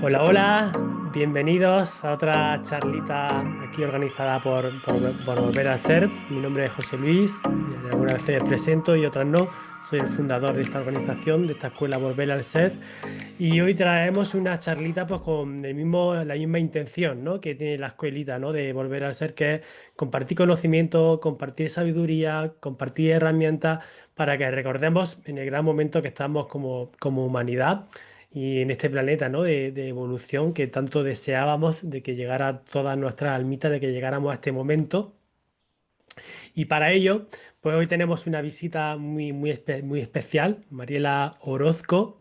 Hola, hola, bienvenidos a otra charlita aquí organizada por Volver al Ser. Mi nombre es José Luis, y algunas veces me presento y otras no. Soy el fundador de esta organización, de esta escuela Volver al Ser. Y hoy traemos una charlita pues con la misma intención, ¿no? Que tiene la escuelita, ¿no? De Volver al Ser, que es compartir conocimiento, compartir sabiduría, compartir herramientas para que recordemos en el gran momento que estamos como humanidad y en este planeta, ¿no? De evolución que tanto deseábamos de que llegara todas nuestras almitas, de que llegáramos a este momento. Y para ello, pues hoy tenemos una visita muy especial, Mariela Orozco,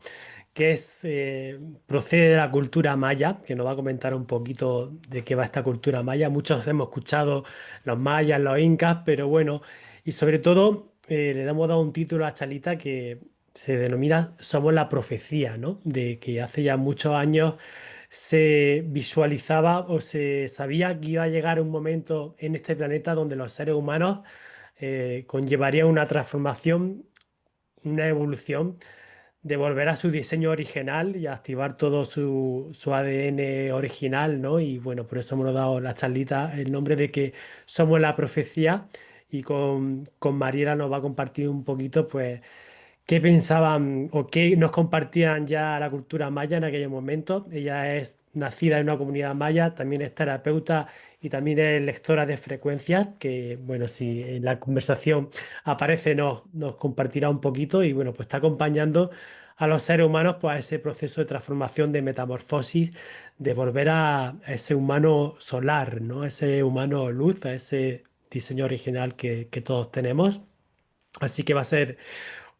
que procede de la cultura maya, que nos va a comentar un poquito de qué va esta cultura maya. Muchos hemos escuchado los mayas, los incas, pero bueno, y sobre todo le hemos dado un título a Chalita que se denomina Somos la profecía, ¿no? De que hace ya muchos años se visualizaba o se sabía que iba a llegar un momento en este planeta donde los seres humanos conllevarían una transformación, una evolución de volver a su diseño original y a activar todo su ADN original, ¿no? Y bueno, por eso hemos dado la charlita el nombre de que somos la profecía y con Mariela nos va a compartir un poquito, pues, qué pensaban o qué nos compartían ya la cultura maya en aquellos momentos. Ella es nacida en una comunidad maya, también es terapeuta y también es lectora de frecuencias, que bueno, si en la conversación aparece nos compartirá un poquito y bueno, pues está acompañando a los seres humanos pues, a ese proceso de transformación, de metamorfosis, de volver a ese humano solar, ¿no? A ese humano luz, a ese diseño original que todos tenemos. Así que va a ser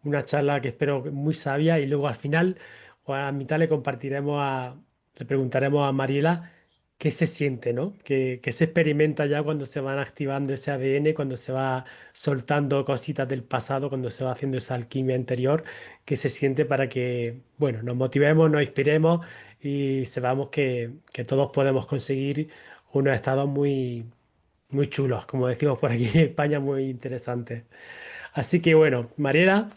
una charla que espero que muy sabia y luego al final o a la mitad le preguntaremos a Mariela qué se siente, ¿no? Qué se experimenta ya cuando se van activando ese ADN, cuando se va soltando cositas del pasado, cuando se va haciendo esa alquimia interior, qué se siente para que, bueno, nos motivemos, nos inspiremos y sepamos que todos podemos conseguir unos estados muy chulos, como decimos por aquí en España, muy interesantes. Así que bueno, Mariela,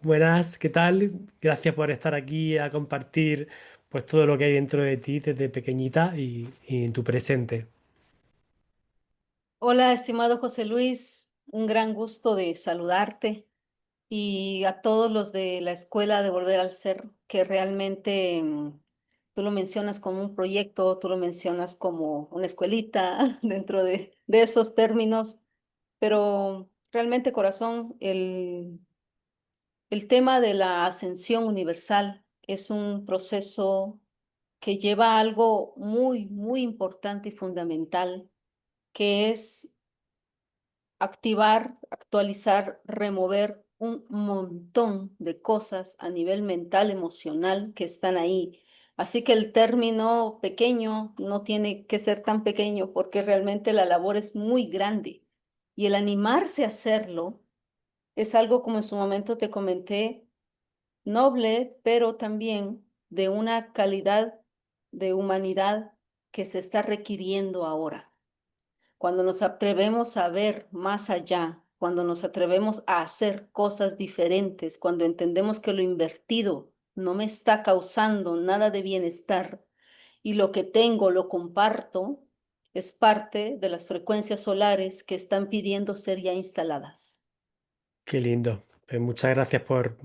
buenas, ¿qué tal? Gracias por estar aquí a compartir pues todo lo que hay dentro de ti desde pequeñita y en tu presente. Hola, estimado José Luis, un gran gusto de saludarte y a todos los de la Escuela de Volver al Ser, que realmente tú lo mencionas como un proyecto, tú lo mencionas como una escuelita dentro de esos términos, pero realmente, corazón, el tema de la ascensión universal es un proceso que lleva a algo muy importante y fundamental, que es activar, actualizar, remover un montón de cosas a nivel mental, emocional que están ahí. Así que el término pequeño no tiene que ser tan pequeño porque realmente la labor es muy grande. Y el animarse a hacerlo es algo, como en su momento te comenté, noble, pero también de una calidad de humanidad que se está requiriendo ahora. Cuando nos atrevemos a ver más allá, cuando nos atrevemos a hacer cosas diferentes, cuando entendemos que lo invertido no me está causando nada de bienestar y lo que tengo lo comparto, es parte de las frecuencias solares que están pidiendo ser ya instaladas. Qué lindo. Pues muchas gracias por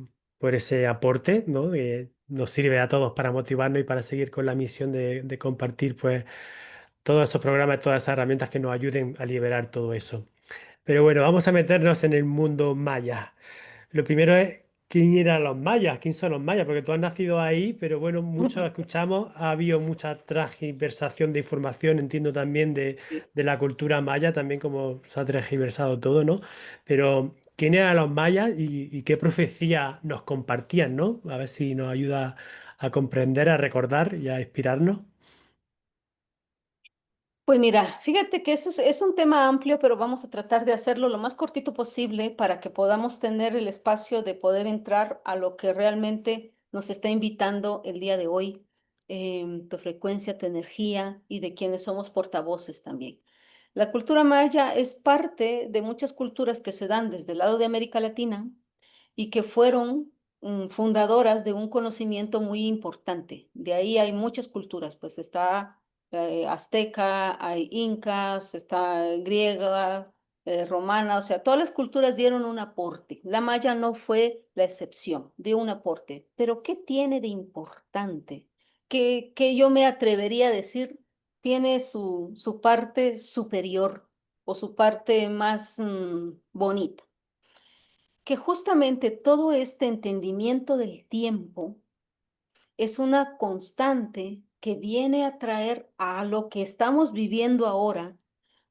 ese aporte, ¿no? Que nos sirve a todos para motivarnos y para seguir con la misión de compartir pues todos esos programas, todas esas herramientas que nos ayuden a liberar todo eso. Pero bueno, vamos a meternos en el mundo maya. Lo primero es, ¿quién eran los mayas? ¿Quién son los mayas? Porque tú has nacido ahí, pero bueno, muchos escuchamos, ha habido mucha transgiversación de información, entiendo también de la cultura maya, también como se ha transgiversado todo, ¿no? Pero, ¿quién eran los mayas y qué profecía nos compartían, ¿no? A ver si nos ayuda a comprender, a recordar y a inspirarnos. Pues mira, fíjate que eso es un tema amplio, pero vamos a tratar de hacerlo lo más cortito posible para que podamos tener el espacio de poder entrar a lo que realmente nos está invitando el día de hoy, tu frecuencia, tu energía y de quienes somos portavoces también. La cultura maya es parte de muchas culturas que se dan desde el lado de América Latina y que fueron fundadoras de un conocimiento muy importante. De ahí hay muchas culturas, pues está azteca, hay incas, está griega, romana, o sea, todas las culturas dieron un aporte. La maya no fue la excepción, dio un aporte. Pero ¿qué tiene de importante? Que yo me atrevería a decir, tiene su parte superior o su parte más bonita, que justamente todo este entendimiento del tiempo es una constante que viene a traer a lo que estamos viviendo ahora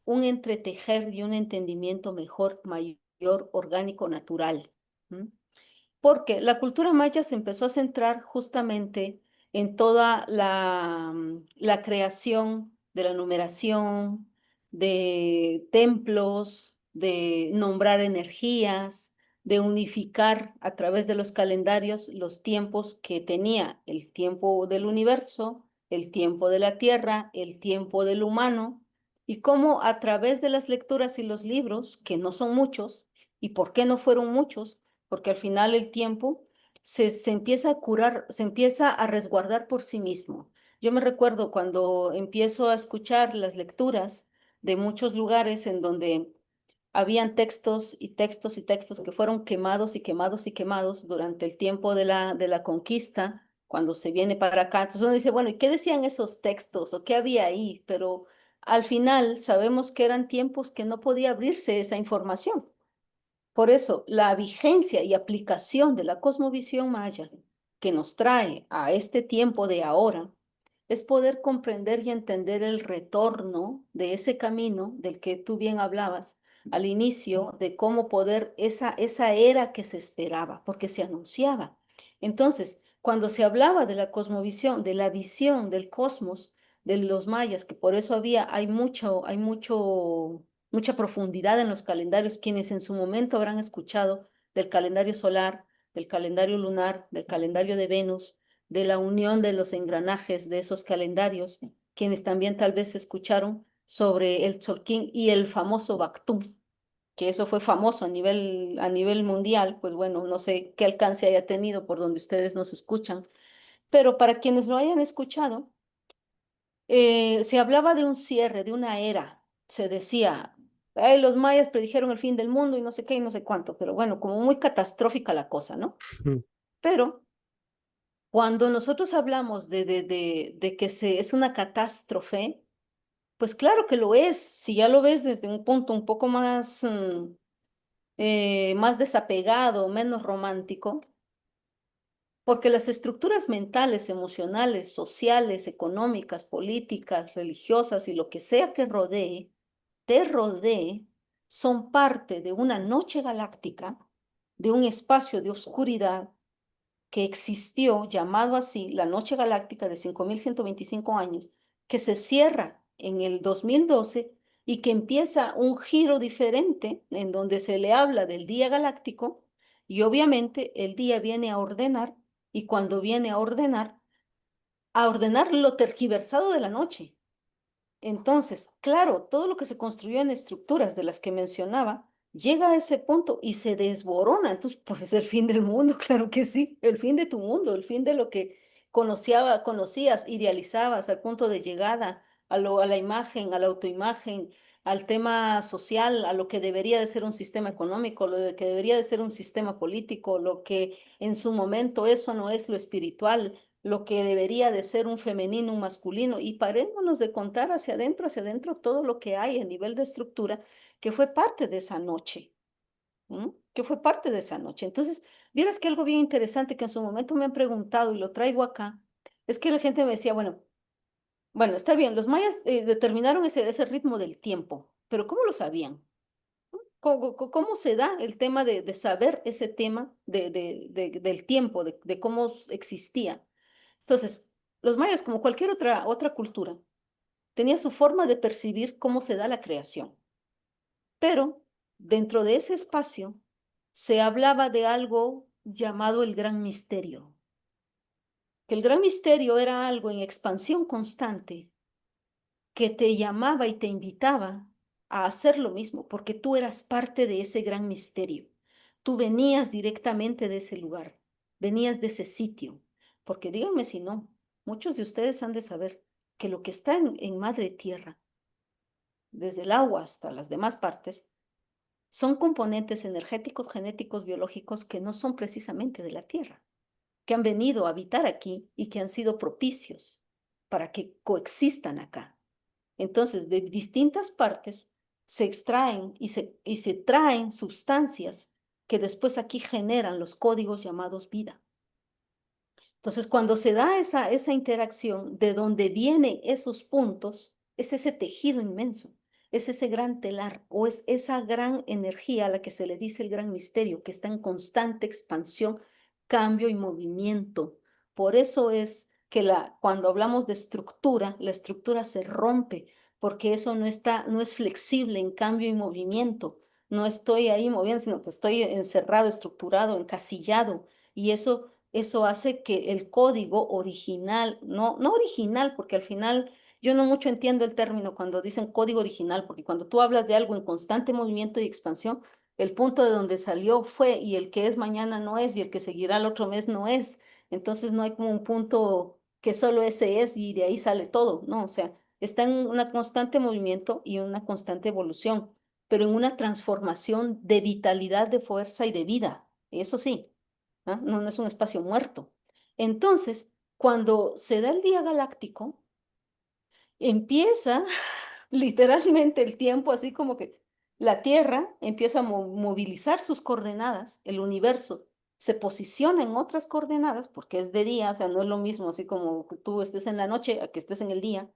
un entretejer y un entendimiento mejor, mayor, orgánico, natural. ¿M? Porque la cultura maya se empezó a centrar justamente en toda la creación de la numeración, de templos, de nombrar energías, de unificar a través de los calendarios los tiempos que tenía el tiempo del universo, el tiempo de la tierra, el tiempo del humano, y cómo a través de las lecturas y los libros, que no son muchos, ¿y por qué no fueron muchos? Porque al final el tiempo se empieza a curar, se empieza a resguardar por sí mismo. Yo me recuerdo cuando empiezo a escuchar las lecturas de muchos lugares en donde habían textos y textos y textos que fueron quemados y quemados y quemados durante el tiempo de la conquista, cuando se viene para acá. Entonces uno dice, bueno, ¿y qué decían esos textos o qué había ahí? Pero al final sabemos que eran tiempos que no podía abrirse esa información. Por eso, la vigencia y aplicación de la cosmovisión maya que nos trae a este tiempo de ahora es poder comprender y entender el retorno de ese camino del que tú bien hablabas al inicio, de cómo poder esa era que se esperaba, porque se anunciaba. Entonces, cuando se hablaba de la cosmovisión, de la visión del cosmos de los mayas, que por eso mucha profundidad en los calendarios, quienes en su momento habrán escuchado del calendario solar, del calendario lunar, del calendario de Venus, de la unión de los engranajes de esos calendarios, quienes también tal vez escucharon sobre el Tzolk'in y el famoso Bactún, que eso fue famoso a nivel mundial, pues bueno, no sé qué alcance haya tenido por donde ustedes nos escuchan, pero para quienes lo hayan escuchado, se hablaba de un cierre, de una era. Se decía, "Ay, los mayas predijeron el fin del mundo y no sé qué y no sé cuánto", pero bueno, como muy catastrófica la cosa, ¿no? Pero cuando nosotros hablamos de que es una catástrofe, pues claro que lo es, si ya lo ves desde un punto un poco más, más desapegado, menos romántico, porque las estructuras mentales, emocionales, sociales, económicas, políticas, religiosas y lo que sea que te rodee, son parte de una noche galáctica, de un espacio de oscuridad que existió, llamado así, la noche galáctica de 5125 años, que se cierra en el 2012 y que empieza un giro diferente en donde se le habla del día galáctico y obviamente el día viene a ordenar y cuando viene a ordenar lo tergiversado de la noche. Entonces, claro, todo lo que se construyó en estructuras de las que mencionaba llega a ese punto y se desborona. Entonces, pues es el fin del mundo, claro que sí, el fin de tu mundo, el fin de lo que conocías, idealizabas al punto de llegada a la imagen, a la autoimagen, al tema social, a lo que debería de ser un sistema económico, que debería de ser un sistema político, lo que en su momento eso no es lo espiritual, lo que debería de ser un femenino, un masculino, y parémonos de contar hacia adentro todo lo que hay a nivel de estructura que fue parte de esa noche, ¿m? Que fue parte de esa noche. Entonces, vieras que algo bien interesante que en su momento me han preguntado y lo traigo acá, es que la gente me decía, bueno, está bien, los mayas determinaron ese ritmo del tiempo, pero ¿cómo lo sabían? ¿Cómo se da el tema de saber ese tema del tiempo, de cómo existía? Entonces, los mayas, como cualquier otra cultura, tenía su forma de percibir cómo se da la creación. Pero dentro de ese espacio se hablaba de algo llamado el gran misterio, que el gran misterio era algo en expansión constante que te llamaba y te invitaba a hacer lo mismo, porque tú eras parte de ese gran misterio. Tú venías directamente de ese lugar. venías de ese sitio. Porque díganme si no, muchos de ustedes han de saber que lo que está en Madre Tierra, desde el agua hasta las demás partes, son componentes energéticos, genéticos, biológicos que no son precisamente de la Tierra, que han venido a habitar aquí y que han sido propicios para que coexistan acá. Entonces, de distintas partes se extraen y se traen sustancias que después aquí generan los códigos llamados vida. Entonces, cuando se da esa interacción, de donde vienen esos puntos, es ese tejido inmenso, es ese gran telar o es esa gran energía a la que se le dice el gran misterio, que está en constante expansión, cambio y movimiento. Por eso es que cuando hablamos de estructura, la estructura se rompe, porque eso no es flexible en cambio y movimiento. No estoy ahí moviendo, sino que estoy encerrado, estructurado, encasillado. Y eso hace que el código original, no original, porque al final yo no mucho entiendo el término cuando dicen código original, porque cuando tú hablas de algo en constante movimiento y expansión, el punto de donde salió fue y el que es mañana no es y el que seguirá el otro mes no es. Entonces no hay como un punto que solo ese es y de ahí sale todo, ¿no? O sea, está en un constante movimiento y una constante evolución, pero en una transformación de vitalidad, de fuerza y de vida. Eso sí. ¿Ah? No, no es un espacio muerto. Entonces, cuando se da el día galáctico, empieza literalmente el tiempo, así como que la Tierra empieza a movilizar sus coordenadas, el universo se posiciona en otras coordenadas, porque es de día, o sea, no es lo mismo así como que tú estés en la noche a que estés en el día,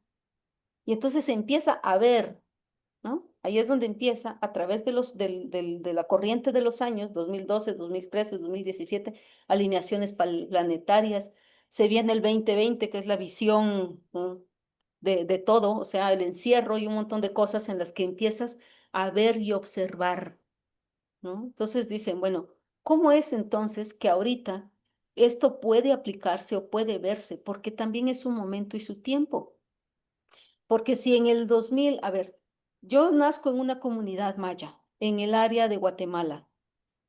y entonces se empieza a ver, ¿no? Ahí es donde empieza, a través de la corriente de los años, 2012, 2013, 2017, alineaciones planetarias. Se viene el 2020, que es la visión, ¿no? de todo, o sea, el encierro y un montón de cosas en las que empiezas a ver y observar, ¿no? Entonces dicen, bueno, ¿cómo es entonces que ahorita esto puede aplicarse o puede verse? Porque también es un momento y su tiempo. Porque si en el 2000, a ver, yo nazco en una comunidad maya, en el área de Guatemala,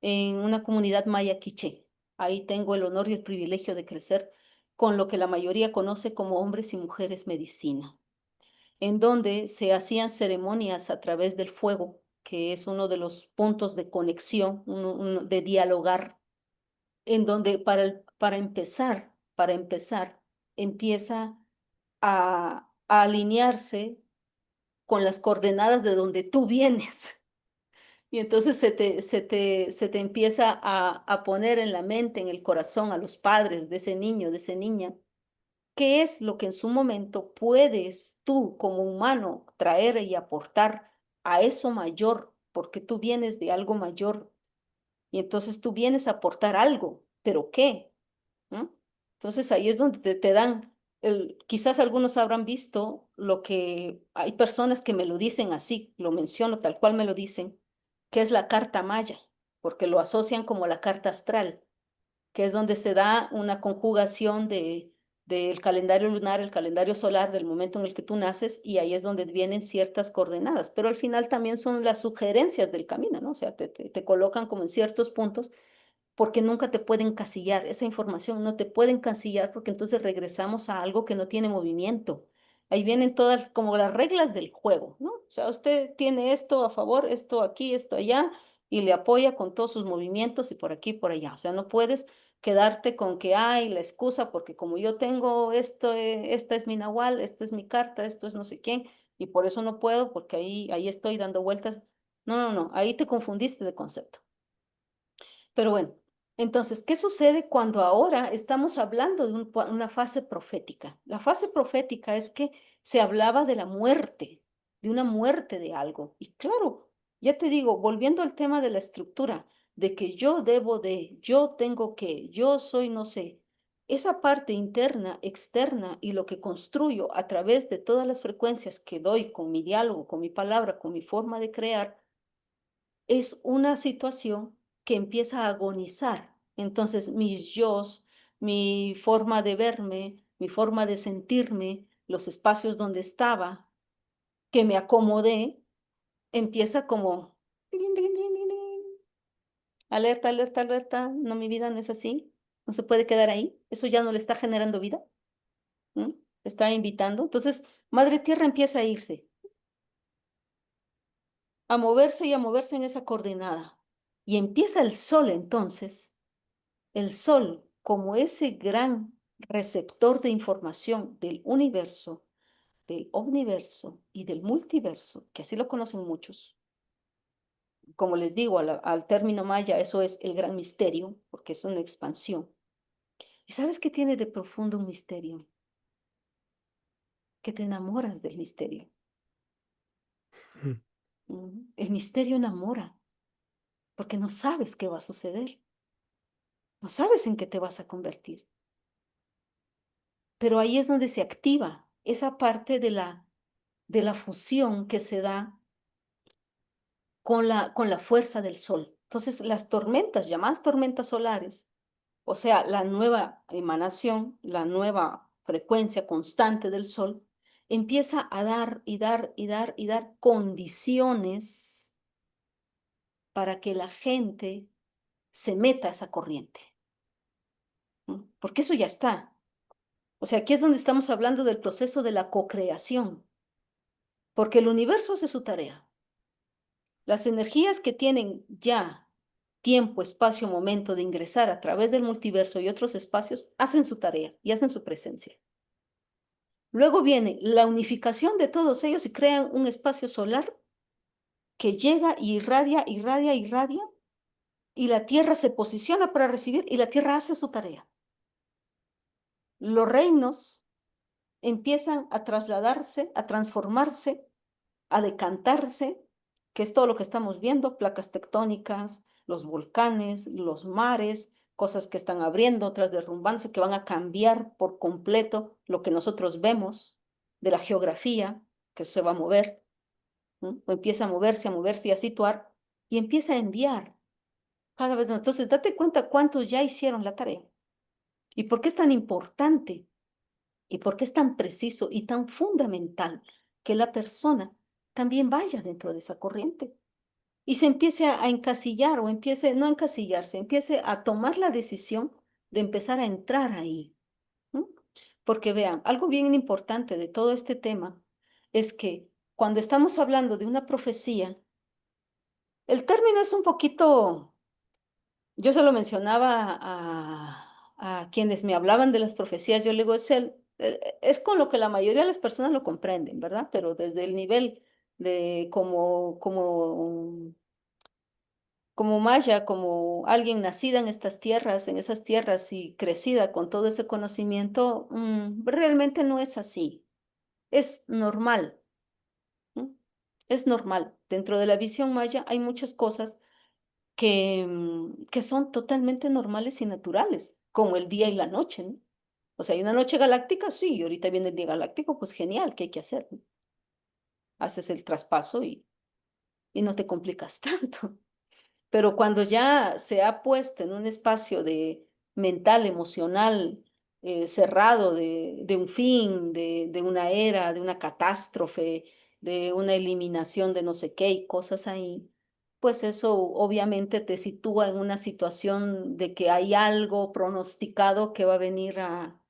en una comunidad maya quiché. Ahí tengo el honor y el privilegio de crecer con lo que la mayoría conoce como hombres y mujeres medicina, en donde se hacían ceremonias a través del fuego, que es uno de los puntos de conexión, de dialogar, en donde para empezar, empieza a alinearse con las coordenadas de donde tú vienes. Y entonces se te empieza a poner en la mente, en el corazón, a los padres de ese niño, de esa niña, qué es lo que en su momento puedes tú como humano traer y aportar a eso mayor, porque tú vienes de algo mayor y entonces tú vienes a aportar algo, pero ¿qué? ¿No? Entonces ahí es donde te dan, quizás algunos habrán visto lo que hay personas que me lo dicen así, lo menciono tal cual me lo dicen, que es la carta maya, porque lo asocian como la carta astral, que es donde se da una conjugación del calendario lunar, el calendario solar, del momento en el que tú naces, y ahí es donde vienen ciertas coordenadas, pero al final también son las sugerencias del camino, ¿no? O sea, te colocan como en ciertos puntos porque nunca te pueden encasillar, esa información no te puede encasillar porque entonces regresamos a algo que no tiene movimiento. Ahí vienen todas como las reglas del juego, ¿no? O sea, usted tiene esto a favor, esto aquí, esto allá, y le apoya con todos sus movimientos y por aquí, por allá. O sea, no puedes quedarte con que hay la excusa porque como yo tengo esto, esta es mi nahual, esta es mi carta, esto es no sé quién, y por eso no puedo porque ahí estoy dando vueltas. No, no, no, ahí te confundiste de concepto. Pero bueno, entonces, ¿qué sucede cuando ahora estamos hablando de una fase profética? La fase profética es que se hablaba de la muerte, de una muerte de algo. Y claro, ya te digo, volviendo al tema de la estructura, de que yo debo de, yo tengo que, yo soy no sé, esa parte interna, externa y lo que construyo a través de todas las frecuencias que doy con mi diálogo, con mi palabra, con mi forma de crear es una situación que empieza a agonizar. Entonces, mis yos, mi forma de verme, mi forma de sentirme, los espacios donde estaba, que me acomodé, empieza como "Tin, tin, tin, tin, tin". Alerta, alerta, alerta. No, mi vida no es así. no se puede quedar ahí, eso ya no le está generando vida, ¿m? Está invitando. Entonces, Madre Tierra empieza a irse, a moverse y a moverse en esa coordenada. Y empieza el Sol entonces, el Sol como ese gran receptor de información del universo, del omniverso y del multiverso, que así lo conocen muchos. Como les digo, al término maya, eso es el gran misterio, porque es una expansión. ¿Y sabes qué tiene de profundo un misterio? Que te enamoras del misterio. Mm. El misterio enamora, porque no sabes qué va a suceder, no sabes en qué te vas a convertir. Pero ahí es donde se activa esa parte de la fusión que se da con la fuerza del sol. Entonces, las tormentas, llamadas tormentas solares, o sea, la nueva emanación, la nueva frecuencia constante del sol, empieza a dar y dar y dar y dar condiciones para que la gente se meta a esa corriente. ¿No? Porque eso ya está. O sea, aquí es donde estamos hablando del proceso de la cocreación, porque el universo hace su tarea. Las energías que tienen ya tiempo, espacio, momento de ingresar a través del multiverso y otros espacios, hacen su tarea y hacen su presencia. Luego viene la unificación de todos ellos y crean un espacio solar que llega y irradia, irradia, irradia, y la Tierra se posiciona para recibir y la Tierra hace su tarea. Los reinos empiezan a trasladarse, a transformarse, a decantarse, que es todo lo que estamos viendo, placas tectónicas, los volcanes, los mares, cosas que están abriendo, otras derrumbándose, que van a cambiar por completo lo que nosotros vemos de la geografía, que se va a mover, ¿no? O empieza a moverse y a situar, y empieza a enviar cada vez más. Entonces, date cuenta cuántos ya hicieron la tarea. ¿Y por qué es tan importante? ¿Y por qué es tan preciso y tan fundamental que la persona también vaya dentro de esa corriente y se empiece a encasillar o empiece, no a encasillarse, empiece a tomar la decisión de empezar a entrar ahí? ¿No? Porque vean, algo bien importante de todo este tema es que cuando estamos hablando de una profecía, el término es un poquito, yo se lo mencionaba a quienes me hablaban de las profecías, yo le digo, es con lo que la mayoría de las personas lo comprenden, ¿verdad? Pero desde el nivel de como maya, como alguien nacida en estas tierras, en esas tierras y crecida con todo ese conocimiento, realmente no es así. Es normal, ¿no? Es normal. Dentro de la visión maya hay muchas cosas que son totalmente normales y naturales, como el día y la noche, ¿no? O sea, hay una noche galáctica, sí, y ahorita viene el día galáctico, pues genial, ¿qué hay que hacer? ¿No? Haces el traspaso y no te complicas tanto. Pero cuando ya se ha puesto en un espacio de mental, emocional, cerrado de un fin, de una era, de una catástrofe, de una eliminación de no sé qué y cosas ahí, pues eso obviamente te sitúa en una situación de que hay algo pronosticado que va a venir a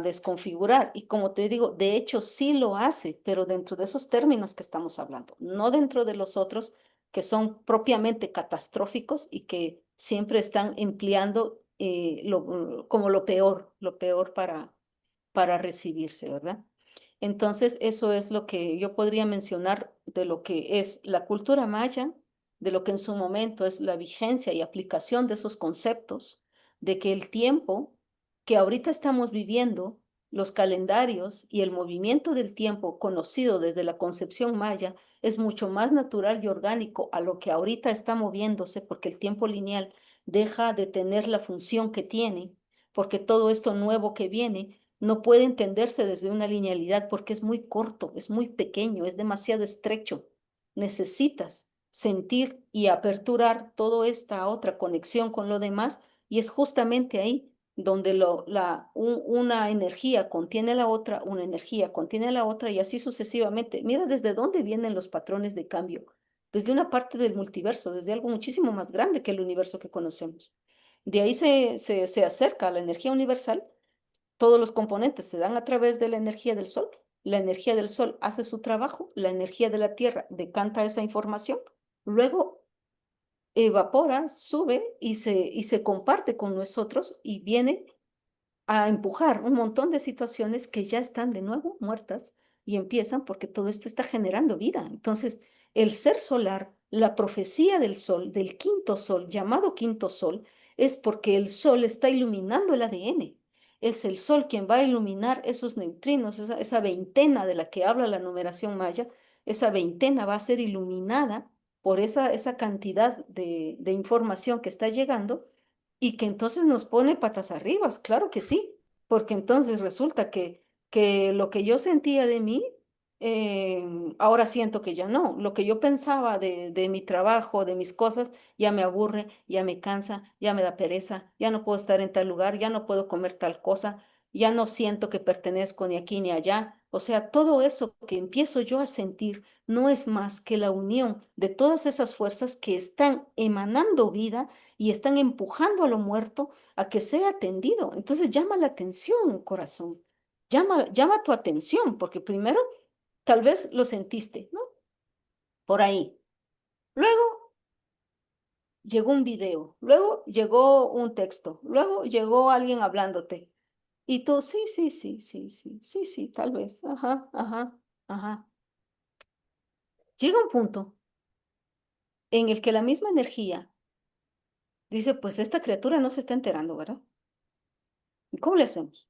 desconfigurar. Y como te digo, de hecho sí lo hace, pero dentro de esos términos que estamos hablando, no dentro de los otros que son propiamente catastróficos y que siempre están empleando como lo peor para recibirse, ¿verdad? Entonces, eso es lo que yo podría mencionar de lo que es la cultura maya, de lo que en su momento es la vigencia y aplicación de esos conceptos, de que el tiempo que ahorita estamos viviendo, los calendarios y el movimiento del tiempo conocido desde la concepción maya es mucho más natural y orgánico a lo que ahorita está moviéndose, porque el tiempo lineal deja de tener la función que tiene, porque todo esto nuevo que viene no puede entenderse desde una linealidad porque es muy corto, es muy pequeño, es demasiado estrecho. Necesitas sentir y aperturar toda esta otra conexión con lo demás y es justamente ahí donde una energía contiene a la otra, una energía contiene a la otra y así sucesivamente. Mira desde dónde vienen los patrones de cambio. Desde una parte del multiverso, desde algo muchísimo más grande que el universo que conocemos. De ahí se acerca a la energía universal. Todos los componentes se dan a través de la energía del sol. La energía del sol hace su trabajo, la energía de la tierra decanta esa información, luego evapora, sube y se comparte con nosotros y viene a empujar un montón de situaciones que ya están de nuevo muertas y empiezan porque todo esto está generando vida. Entonces, el ser solar, la profecía del sol, del quinto sol, llamado quinto sol, es porque el sol está iluminando el ADN. Es el sol quien va a iluminar esos neutrinos, esa veintena de la que habla la numeración maya, esa veintena va a ser iluminada por esa cantidad de información que está llegando y que entonces nos pone patas arriba, claro que sí, porque entonces resulta que lo que yo sentía de mí, ahora siento que ya no. Lo que yo pensaba de mi trabajo, de mis cosas, ya me aburre, ya me cansa, ya me da pereza, ya no puedo estar en tal lugar, ya no puedo comer tal cosa, ya no siento que pertenezco ni aquí ni allá. O sea, todo eso que empiezo yo a sentir no es más que la unión de todas esas fuerzas que están emanando vida y están empujando a lo muerto a que sea atendido. Entonces llama la atención, corazón. Llama tu atención, porque primero tal vez lo sentiste, ¿no? Por ahí. Luego llegó un video, luego llegó un texto, luego llegó alguien hablándote. Y tú, sí, sí, sí, sí, sí, sí, sí, tal vez. Ajá, ajá, ajá. Llega un punto en el que la misma energía dice, pues esta criatura no se está enterando, ¿verdad? ¿Y cómo le hacemos?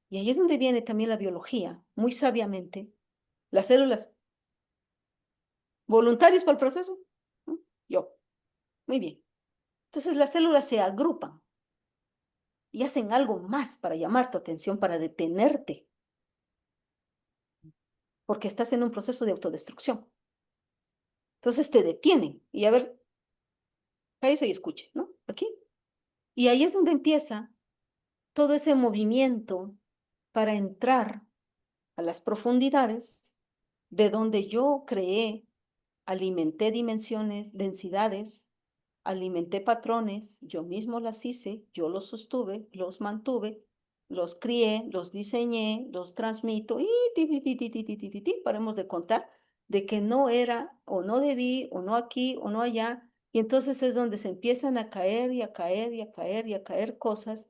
Y ahí es donde viene también la biología, muy sabiamente. Las células voluntarios para el proceso. ¿No? Yo. Muy bien. Entonces las células se agrupan y hacen algo más para llamar tu atención, para detenerte, porque estás en un proceso de autodestrucción. Entonces te detienen y a ver, cállese y escuche, ¿no? Aquí. Y ahí es donde empieza todo ese movimiento para entrar a las profundidades de donde yo creé, alimenté dimensiones, densidades, alimenté patrones, yo mismo las hice, yo los sostuve, los mantuve, los crié, los diseñé, los transmito y paremos de contar de que no era o no debí o no aquí o no allá. Y entonces es donde se empiezan a caer y a caer y a caer y a caer cosas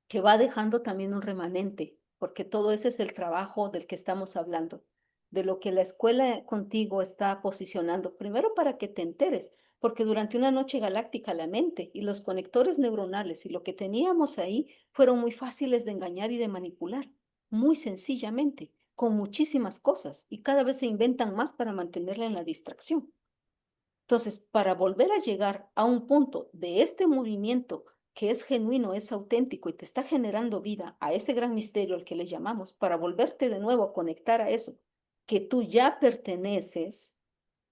que va dejando también un remanente, porque todo ese es el trabajo del que estamos hablando, de lo que la escuela contigo está posicionando, primero para que te enteres, porque durante una noche galáctica la mente y los conectores neuronales y lo que teníamos ahí fueron muy fáciles de engañar y de manipular, muy sencillamente, con muchísimas cosas, y cada vez se inventan más para mantenerla en la distracción. Entonces, para volver a llegar a un punto de este movimiento que es genuino, es auténtico y te está generando vida a ese gran misterio al que le llamamos, para volverte de nuevo a conectar a eso, que tú ya perteneces,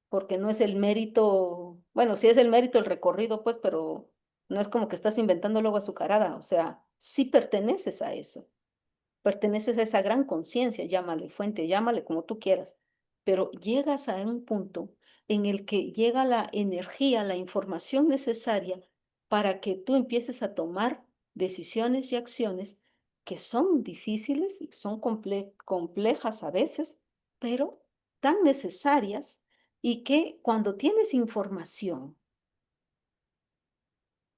porque no es el mérito, bueno, sí es el mérito el recorrido, pues, pero no es como que estás inventando luego azucarada, o sea, sí perteneces a eso. Perteneces a esa gran conciencia, llámale fuente, llámale como tú quieras, pero llegas a un punto en el que llega la energía, la información necesaria para que tú empieces a tomar decisiones y acciones que son difíciles y son complejas a veces, pero tan necesarias y que cuando tienes información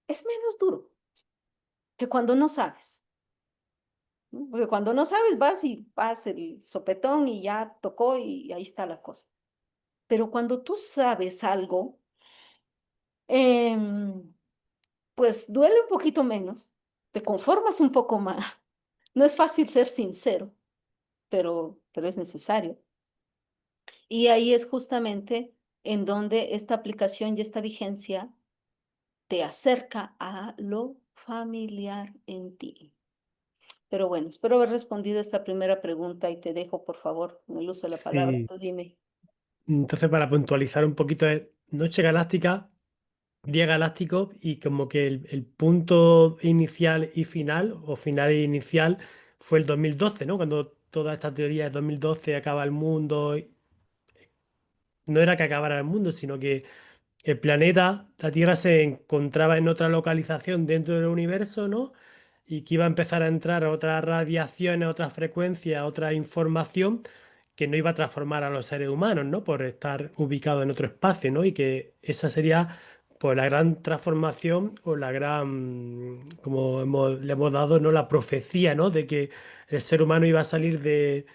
es menos duro que cuando no sabes. ¿No? Porque cuando no sabes, vas y vas el sopetón y ya tocó y ahí está la cosa. Pero cuando tú sabes algo, em, pues duele un poquito menos, te conformas un poco más. No es fácil ser sincero, pero es necesario. Y ahí es justamente en donde esta aplicación y esta vigencia te acerca a lo familiar en ti. Pero bueno, espero haber respondido esta primera pregunta y te dejo, por favor, en el uso de la palabra. Sí. Tú dime. Entonces, para puntualizar un poquito, es Noche Galáctica, Día Galáctico, y como que el punto inicial y final, o final e inicial, fue el 2012, ¿no? Cuando toda esta teoría de 2012 acaba el mundo. No era que acabara el mundo, sino que el planeta, la Tierra se encontraba en otra localización dentro del universo, ¿no? Y que iba a empezar a entrar otras radiaciones, otras frecuencias, otra información que no iba a transformar a los seres humanos, ¿no? Por estar ubicado en otro espacio, ¿no? Y que esa sería, pues, la gran transformación o la gran, como le hemos dado, ¿no? La profecía, ¿no? De que el ser humano iba a salir de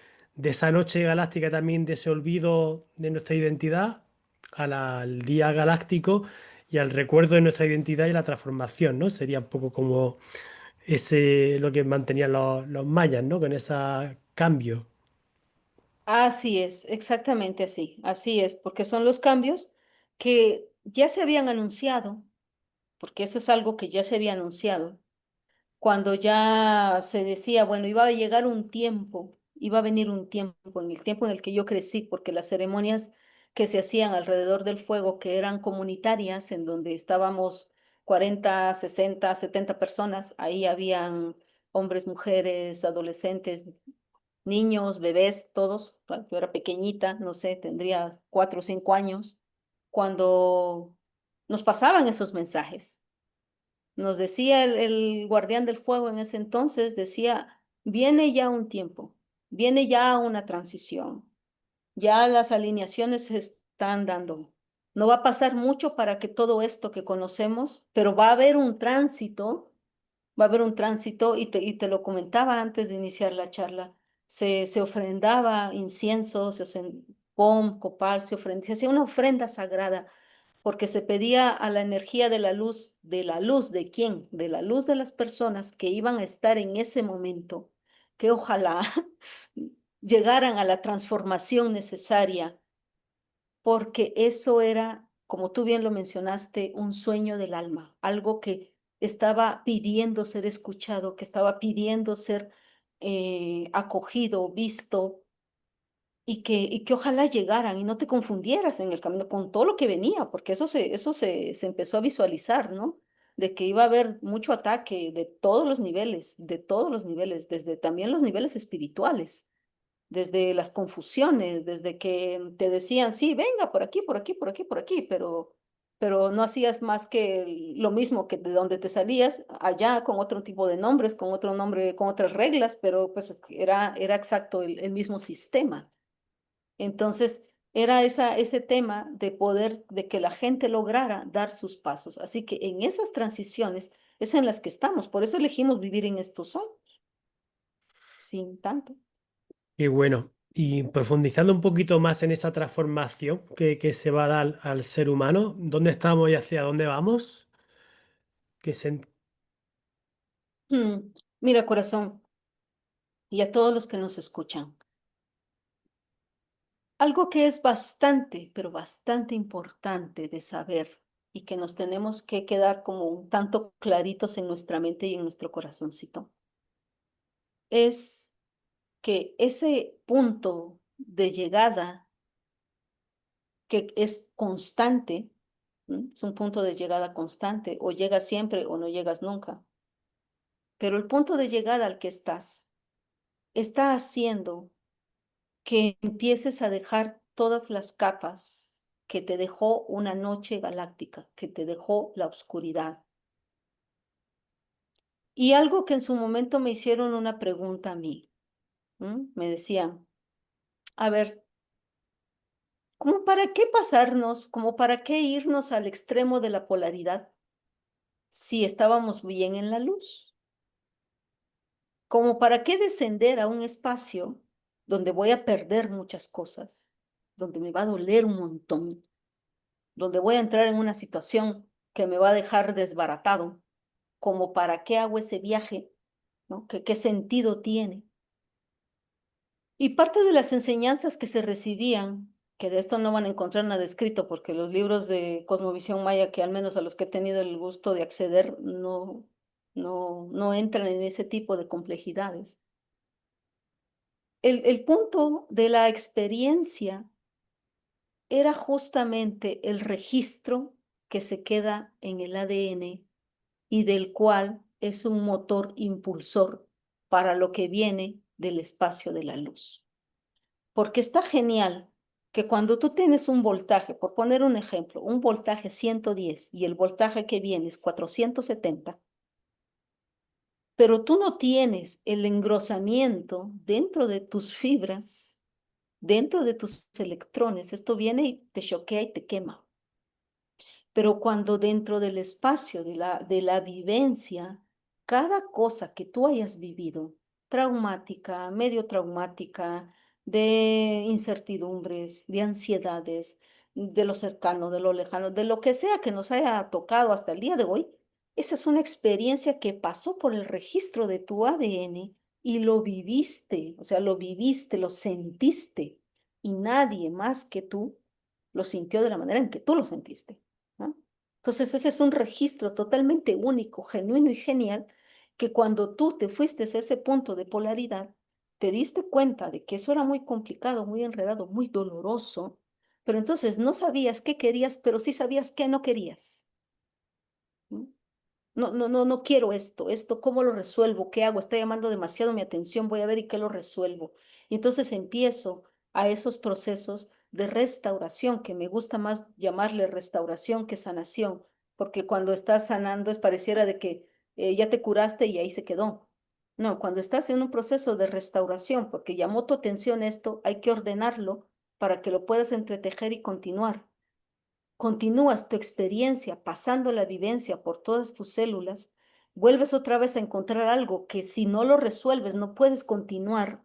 esa noche galáctica también, de ese olvido de nuestra identidad, al día galáctico y al recuerdo de nuestra identidad y la transformación, ¿no? Sería un poco como ese lo que mantenían los mayas, ¿no? Con ese cambio. Así es, exactamente así, así es, porque son los cambios que ya se habían anunciado, porque eso es algo que ya se había anunciado, cuando ya se decía, bueno, iba a llegar un tiempo, iba a venir un tiempo, en el tiempo en el que yo crecí, porque las ceremonias que se hacían alrededor del fuego, que eran comunitarias, en donde estábamos 40, 60, 70 personas, ahí habían hombres, mujeres, adolescentes, niños, bebés, todos. Bueno, yo era pequeñita, no sé, tendría 4 o 5 años, cuando nos pasaban esos mensajes. Nos decía el guardián del fuego en ese entonces, decía, viene ya un tiempo, viene ya una transición, ya las alineaciones se están dando. No va a pasar mucho para que todo esto que conocemos, pero va a haber un tránsito, va a haber un tránsito y te lo comentaba antes de iniciar la charla. Se ofrendaba incienso, pom, copal, se hacía una ofrenda sagrada porque se pedía a la energía de la luz de quién, de la luz de las personas que iban a estar en ese momento, que ojalá llegaran a la transformación necesaria, porque eso era, como tú bien lo mencionaste, un sueño del alma, algo que estaba pidiendo ser escuchado, que estaba pidiendo ser acogido, visto, y que ojalá llegaran y no te confundieras en el camino con todo lo que venía, porque se empezó a visualizar, ¿no? De que iba a haber mucho ataque de todos los niveles, desde también los niveles espirituales, desde las confusiones, desde que te decían, sí, venga, por aquí, por aquí, por aquí, por aquí, pero no hacías más que lo mismo que de donde te salías, allá con otro tipo de nombres, con otro nombre, con otras reglas, pero pues era exacto el mismo sistema. Entonces, era ese tema de poder, de que la gente lograra dar sus pasos. Así que en esas transiciones es en las que estamos. Por eso elegimos vivir en estos años, sin tanto. Y bueno, y profundizando un poquito más en esa transformación que se va a dar al ser humano, ¿dónde estamos y hacia dónde vamos? Que se, Mm, Mira, corazón, y a todos los que nos escuchan, algo que es bastante, pero bastante importante de saber y que nos tenemos que quedar como un tanto claritos en nuestra mente y en nuestro corazoncito, es que ese punto de llegada que es constante, es un punto de llegada constante, o llegas siempre o no llegas nunca, pero el punto de llegada al que estás está haciendo que empieces a dejar todas las capas que te dejó una noche galáctica, que te dejó la oscuridad. Y algo que en su momento me hicieron una pregunta a mí, me decían, a ver, ¿cómo para qué pasarnos, como para qué irnos al extremo de la polaridad si estábamos bien en la luz? ¿Como para qué descender a un espacio donde voy a perder muchas cosas, donde me va a doler un montón, donde voy a entrar en una situación que me va a dejar desbaratado? ¿Como para qué hago ese viaje? ¿No? ¿Qué sentido tiene? Y parte de las enseñanzas que se recibían, que de esto no van a encontrar nada escrito, porque los libros de Cosmovisión Maya, que al menos a los que he tenido el gusto de acceder, no entran en ese tipo de complejidades. El punto de la experiencia era justamente el registro que se queda en el ADN y del cual es un motor impulsor para lo que viene del espacio de la luz. Porque está genial. que cuando tú tienes un voltaje, por poner un ejemplo, un voltaje 110 y el voltaje que viene es 470, pero tú no tienes el engrosamiento dentro de tus fibras, dentro de tus electrones, esto viene y te choquea y te quema. Pero cuando dentro del espacio de la vivencia, cada cosa que tú hayas vivido, traumática, medio traumática, de incertidumbres, de ansiedades, de lo cercano, de lo lejano, de lo que sea que nos haya tocado hasta el día de hoy, esa es una experiencia que pasó por el registro de tu ADN y lo viviste, o sea, lo viviste, lo sentiste, y nadie más que tú lo sintió de la manera en que tú lo sentiste. ¿No? Entonces, ese es un registro totalmente único, genuino y genial, que cuando tú te fuiste a ese punto de polaridad, te diste cuenta de que eso era muy complicado, muy enredado, muy doloroso, pero entonces no sabías qué querías, pero sí sabías qué no querías. ¿No? No quiero esto, ¿cómo lo resuelvo? ¿Qué hago? Está llamando demasiado mi atención, voy a ver y qué lo resuelvo. Y entonces empiezo a esos procesos de restauración, que me gusta más llamarle restauración que sanación, porque cuando estás sanando es pareciera de que ya te curaste y ahí se quedó. No, cuando estás en un proceso de restauración, porque llamó tu atención esto, hay que ordenarlo para que lo puedas entretejer y continuar. Continúas tu experiencia pasando la vivencia por todas tus células, vuelves otra vez a encontrar algo que si no lo resuelves no puedes continuar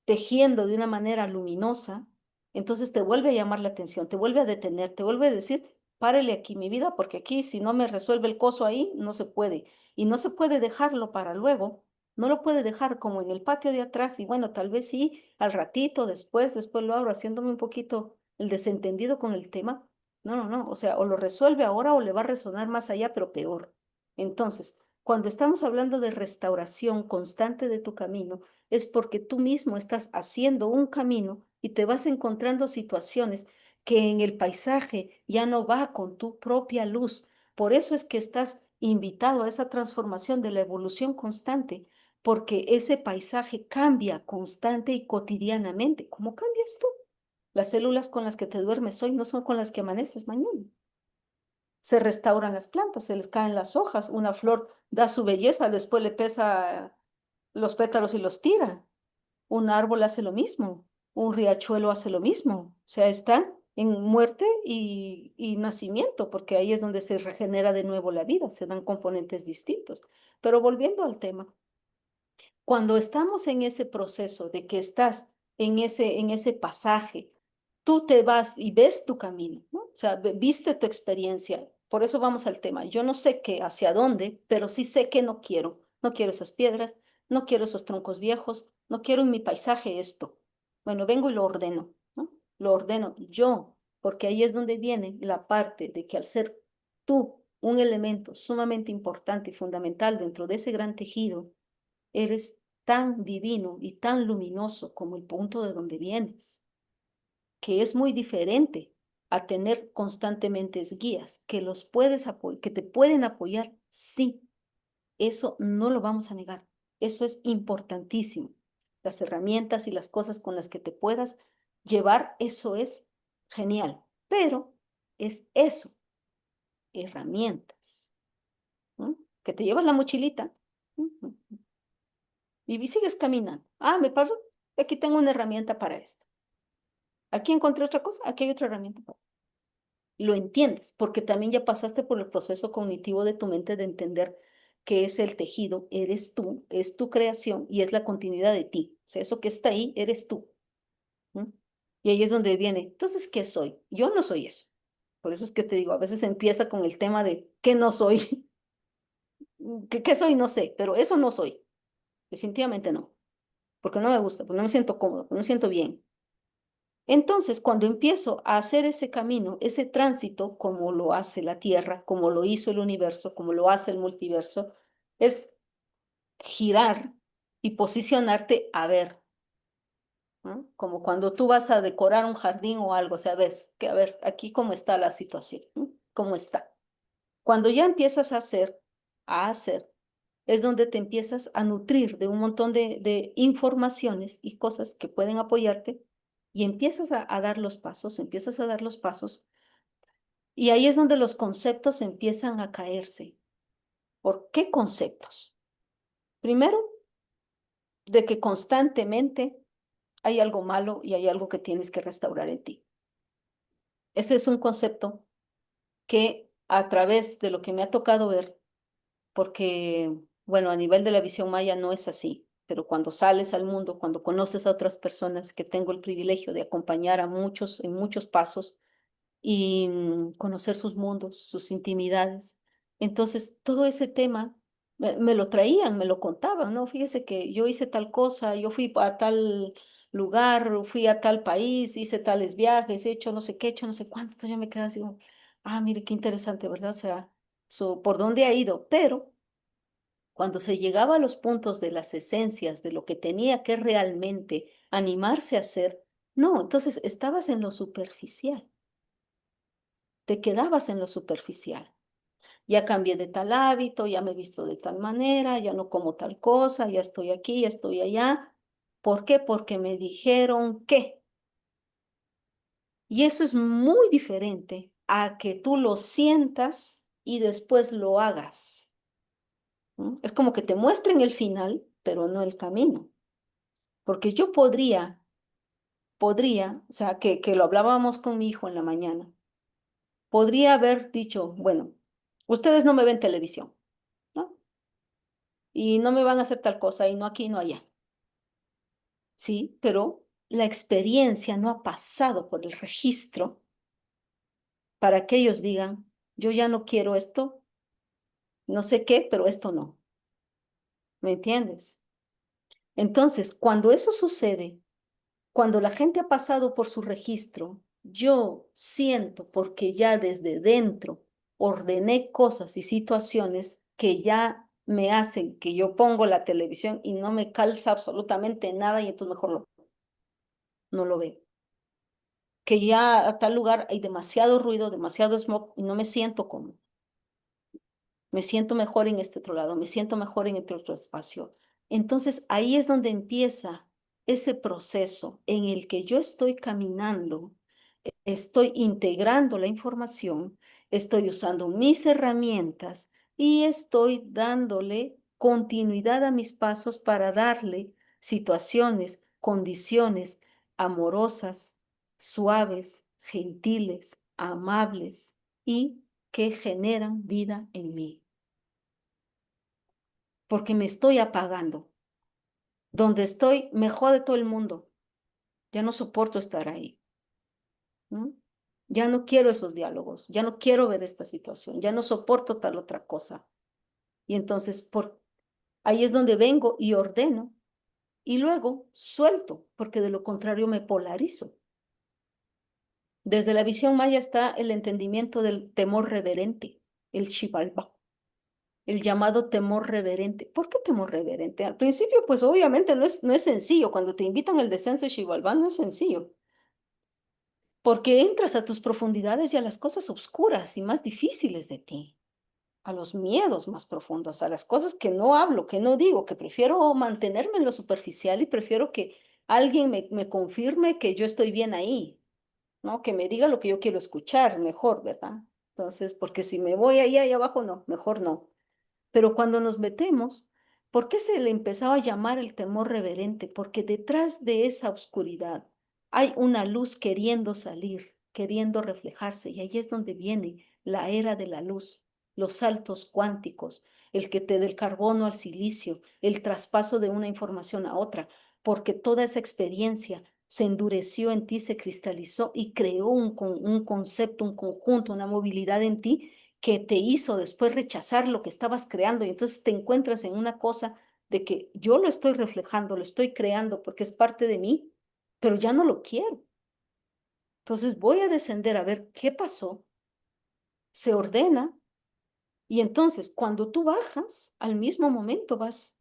tejiendo de una manera luminosa, entonces te vuelve a llamar la atención, te vuelve a detener, te vuelve a decir, párele aquí mi vida, porque aquí si no me resuelve el coso ahí, no se puede. Y no se puede dejarlo para luego, no lo puede dejar como en el patio de atrás y bueno, tal vez sí, al ratito, después lo abro haciéndome un poquito el desentendido con el tema. No, o sea, o lo resuelve ahora o le va a resonar más allá, pero peor. Entonces, cuando estamos hablando de restauración constante de tu camino, es porque tú mismo estás haciendo un camino y te vas encontrando situaciones que en el paisaje ya no va con tu propia luz. Por eso es que estás invitado a esa transformación de la evolución constante, porque ese paisaje cambia constante y cotidianamente. ¿Cómo cambias tú? Las células con las que te duermes hoy no son con las que amaneces mañana. Se restauran las plantas, se les caen las hojas, una flor da su belleza, después le pesa los pétalos y los tira. Un árbol hace lo mismo, un riachuelo hace lo mismo. O sea, están en muerte y nacimiento, porque ahí es donde se regenera de nuevo la vida, se dan componentes distintos. Pero volviendo al tema, cuando estamos en ese proceso de que estás en ese pasaje, tú te vas y ves tu camino, ¿no? O sea, viste tu experiencia. Por eso vamos al tema. Yo no sé qué, hacia dónde, pero sí sé que no quiero. No quiero esas piedras, no quiero esos troncos viejos, no quiero en mi paisaje esto. Bueno, vengo y lo ordeno, ¿no? Lo ordeno yo, porque ahí es donde viene la parte de que al ser tú un elemento sumamente importante y fundamental dentro de ese gran tejido, eres tan divino y tan luminoso como el punto de donde vienes, que es muy diferente a tener constantemente guías que los puedes que te pueden apoyar. Sí, eso no lo vamos a negar. Eso es importantísimo. Las herramientas y las cosas con las que te puedas llevar, eso es genial. Pero es eso, herramientas, ¿no? Que te llevas la mochilita. Y sigues caminando. Ah, me paro. Aquí tengo una herramienta para esto. Aquí encontré otra cosa. Aquí hay otra herramienta para esto. Lo entiendes, porque también ya pasaste por el proceso cognitivo de tu mente de entender que es el tejido, eres tú, es tu creación y es la continuidad de ti. O sea, eso que está ahí, eres tú. ¿No? Y ahí es donde viene. Entonces, ¿qué soy? Yo no soy eso. Por eso es que te digo, a veces empieza con el tema de ¿qué no soy? ¿Qué soy? No sé, pero eso no soy. Definitivamente no. Porque no me gusta, porque no me siento cómodo, porque no me siento bien. Entonces, cuando empiezo a hacer ese camino, ese tránsito, como lo hace la Tierra, como lo hizo el universo, como lo hace el multiverso, es girar y posicionarte a ver, ¿no? Como cuando tú vas a decorar un jardín o algo, o sea, ves que a ver, aquí cómo está la situación, ¿no? ¿Cómo está? Cuando ya empiezas a hacer, es donde te empiezas a nutrir de un montón de informaciones y cosas que pueden apoyarte Y empiezas a dar los pasos, empiezas a dar los pasos, y ahí es donde los conceptos empiezan a caerse. ¿Por qué conceptos? Primero, de que constantemente hay algo malo y hay algo que tienes que restaurar en ti. Ese es un concepto que a través de lo que me ha tocado ver, porque, bueno, a nivel de la visión maya no es así, pero cuando sales al mundo, cuando conoces a otras personas, que tengo el privilegio de acompañar a muchos en muchos pasos, y conocer sus mundos, sus intimidades. Entonces, todo ese tema me lo traían, me lo contaban, ¿no? Fíjese que yo hice tal cosa, yo fui a tal lugar, fui a tal país, hice tales viajes, he hecho no sé qué, he hecho no sé cuánto. Entonces yo me quedaba así como, ah, mire, qué interesante, ¿verdad? O sea, ¿por dónde ha ido? Pero cuando se llegaba a los puntos de las esencias, de lo que tenía que realmente animarse a hacer, no, entonces estabas en lo superficial, te quedabas en lo superficial. Ya cambié de tal hábito, ya me he visto de tal manera, ya no como tal cosa, ya estoy aquí, ya estoy allá. ¿Por qué? Porque me dijeron que. Y eso es muy diferente a que tú lo sientas y después lo hagas. ¿No? Es como que te muestren el final, pero no el camino. Porque yo podría, o sea, que lo hablábamos con mi hijo en la mañana, podría haber dicho, bueno, ustedes no me ven televisión, ¿no? Y no me van a hacer tal cosa, y no aquí, no allá. Sí, pero la experiencia no ha pasado por el registro para que ellos digan, yo ya no quiero esto, no sé qué, pero esto no. ¿Me entiendes? Entonces, cuando eso sucede, cuando la gente ha pasado por su registro, yo siento porque ya desde dentro ordené cosas y situaciones que ya me hacen que yo pongo la televisión y no me calza absolutamente nada y entonces mejor no lo veo. Que ya a tal lugar hay demasiado ruido, demasiado smog y no me siento cómodo. Me siento mejor en este otro lado, me siento mejor en este otro espacio. Entonces ahí es donde empieza ese proceso en el que yo estoy caminando, estoy integrando la información, estoy usando mis herramientas y estoy dándole continuidad a mis pasos para darle situaciones, condiciones amorosas, suaves, gentiles, amables y que generan vida en mí, porque me estoy apagando. Donde estoy, me jode todo el mundo. Ya no soporto estar ahí. ¿No? Ya no quiero esos diálogos, ya no quiero ver esta situación, ya no soporto tal otra cosa. Y entonces ahí es donde vengo y ordeno y luego suelto, porque de lo contrario me polarizo. Desde la visión maya está el entendimiento del temor reverente, el Xibalbá, el llamado temor reverente. ¿Por qué temor reverente? Al principio, pues obviamente no es sencillo. Cuando te invitan al descenso de Xibalbá, no es sencillo. Porque entras a tus profundidades y a las cosas oscuras y más difíciles de ti, a los miedos más profundos, a las cosas que no hablo, que no digo, que prefiero mantenerme en lo superficial y prefiero que alguien me confirme que yo estoy bien ahí, ¿no? Que me diga lo que yo quiero escuchar, mejor, ¿verdad? Entonces, porque si me voy ahí abajo, no, mejor no. Pero cuando nos metemos, ¿por qué se le empezaba a llamar el temor reverente? Porque detrás de esa oscuridad hay una luz queriendo salir, queriendo reflejarse, y ahí es donde viene la era de la luz, los saltos cuánticos, el que te del carbono al silicio, el traspaso de una información a otra, porque toda esa experiencia se endureció en ti, se cristalizó y creó un concepto, un conjunto, una movilidad en ti que te hizo después rechazar lo que estabas creando y entonces te encuentras en una cosa de que yo lo estoy reflejando, lo estoy creando porque es parte de mí, pero ya no lo quiero. Entonces voy a descender a ver qué pasó, se ordena y entonces cuando tú bajas, al mismo momento vas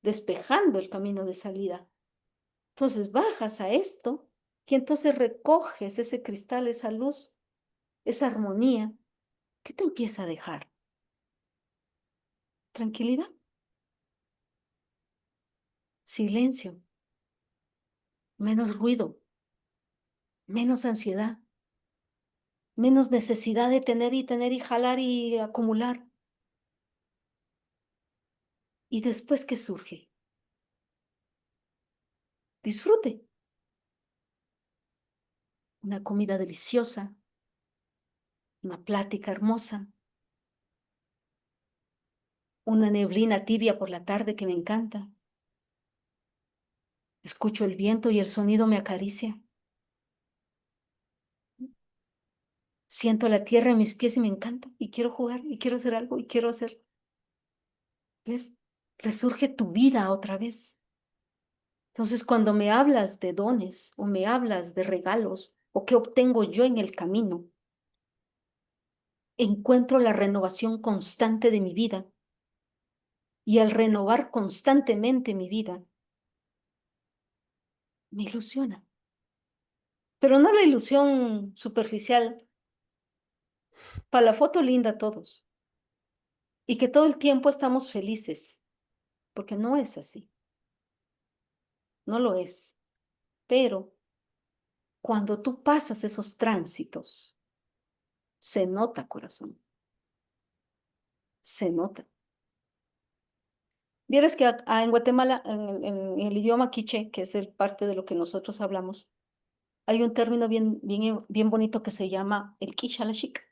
despejando el camino de salida. Entonces bajas a esto y entonces recoges ese cristal, esa luz, esa armonía. ¿Qué te empieza a dejar? Tranquilidad, silencio, menos ruido, menos ansiedad, menos necesidad de tener y jalar y acumular. ¿Y después qué surge? Disfrute. Una comida deliciosa, una plática hermosa, una neblina tibia por la tarde que me encanta. Escucho el viento y el sonido me acaricia. Siento la tierra en mis pies y me encanta. Y quiero jugar y quiero hacer algo y quiero hacer. ¿Ves? Resurge tu vida otra vez. Entonces, cuando me hablas de dones o me hablas de regalos o qué obtengo yo en el camino, encuentro la renovación constante de mi vida. Y al renovar constantemente mi vida, me ilusiona. Pero no la ilusión superficial, para la foto linda todos. Y que todo el tiempo estamos felices, porque no es así, no lo es. Pero cuando tú pasas esos tránsitos, se nota, corazón, se nota. Vieras que en Guatemala, en el idioma quiché, que es el parte de lo que nosotros hablamos, hay un término bien bonito que se llama el quichalashik.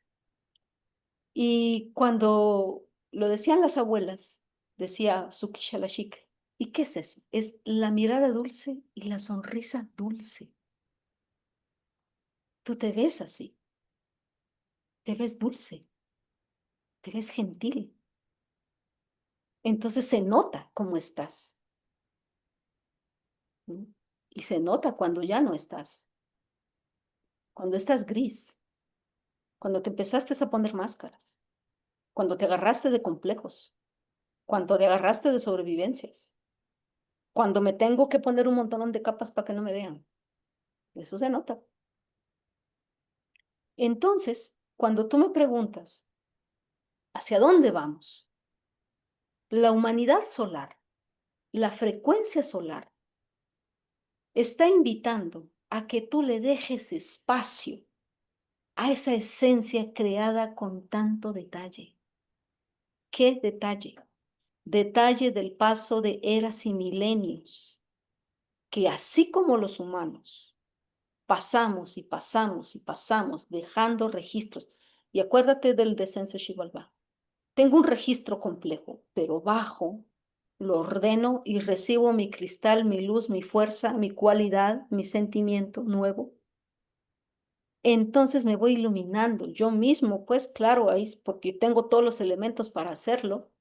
Y cuando lo decían las abuelas, decía su quichalashik. ¿Y qué es eso? Es la mirada dulce y la sonrisa dulce. Tú te ves así, te ves dulce, te ves gentil. Entonces se nota cómo estás. ¿No? Y se nota cuando ya no estás, cuando estás gris, cuando te empezaste a poner máscaras, cuando te agarraste de complejos, cuando te agarraste de sobrevivencias, cuando me tengo que poner un montón de capas para que no me vean. Eso se nota. Entonces, cuando tú me preguntas, ¿hacia dónde vamos? La humanidad solar, la frecuencia solar, está invitando a que tú le dejes espacio a esa esencia creada con tanto detalle. ¿Qué detalle? Detalle del paso de eras y milenios, que así como los humanos pasamos y pasamos y pasamos dejando registros. Y acuérdate del descenso Xibalbá. Tengo un registro complejo, pero bajo, lo ordeno y recibo mi cristal, mi luz, mi fuerza, mi cualidad, mi sentimiento nuevo. Entonces me voy iluminando yo mismo, pues claro, ahí es porque tengo todos los elementos para hacerlo.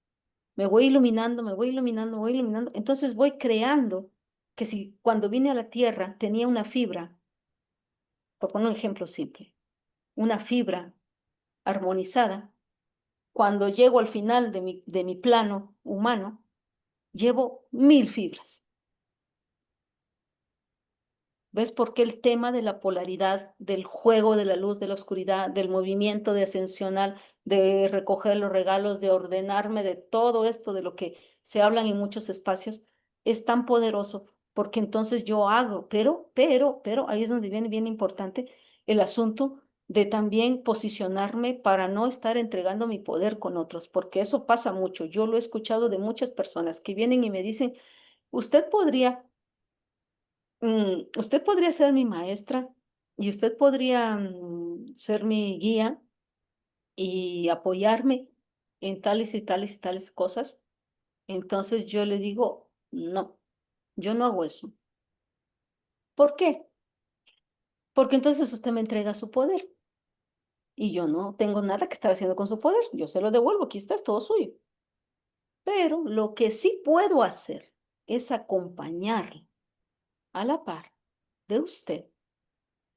Me voy iluminando, me voy iluminando, me voy iluminando. Entonces voy creando que si cuando vine a la Tierra tenía una fibra, por poner un ejemplo simple, una fibra armonizada, cuando llego al final de mi plano humano, llevo 1000 fibras. ¿Ves por qué el tema de la polaridad, del juego de la luz, de la oscuridad, del movimiento de ascensional, de recoger los regalos, de ordenarme, de todo esto de lo que se hablan en muchos espacios, es tan poderoso? Porque entonces yo hago, pero, ahí es donde viene bien importante el asunto de también posicionarme para no estar entregando mi poder con otros, porque eso pasa mucho. Yo lo he escuchado de muchas personas que vienen y me dicen, usted podría usted podría ser mi maestra y usted podría ser mi guía y apoyarme en tales y tales y tales cosas. Entonces yo le digo, no, yo no hago eso. ¿Por qué? Porque entonces usted me entrega su poder y yo no tengo nada que estar haciendo con su poder. Yo se lo devuelvo, aquí está, es todo suyo. Pero lo que sí puedo hacer es acompañarle a la par de usted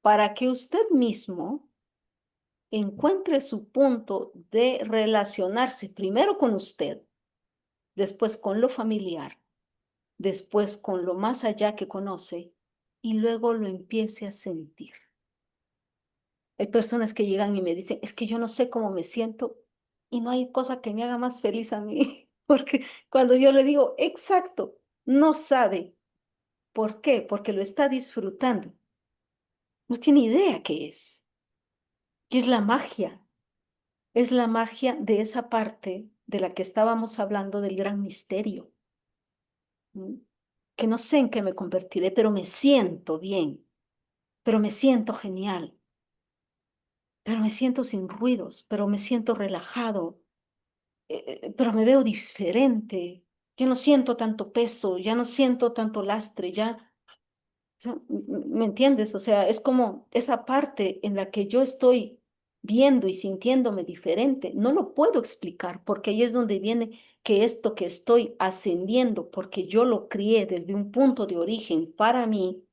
para que usted mismo encuentre su punto de relacionarse primero con usted, después con lo familiar, después con lo más allá que conoce y luego lo empiece a sentir. Hay personas que llegan y me dicen, es que yo no sé cómo me siento y no hay cosa que me haga más feliz a mí, porque cuando yo le digo, exacto, no sabe. ¿Por qué? Porque lo está disfrutando. No tiene idea qué es. ¿Qué es la magia? Es la magia de esa parte de la que estábamos hablando del gran misterio. ¿Mm? Que no sé en qué me convertiré, pero me siento bien, pero me siento genial, pero me siento sin ruidos, pero me siento relajado, pero me veo diferente. Ya no siento tanto peso, ya no siento tanto lastre, ya, o sea, ¿me entiendes? O sea, es como esa parte en la que yo estoy viendo y sintiéndome diferente. No lo puedo explicar porque ahí es donde viene que esto que estoy ascendiendo, porque yo lo crié desde un punto de origen para mí,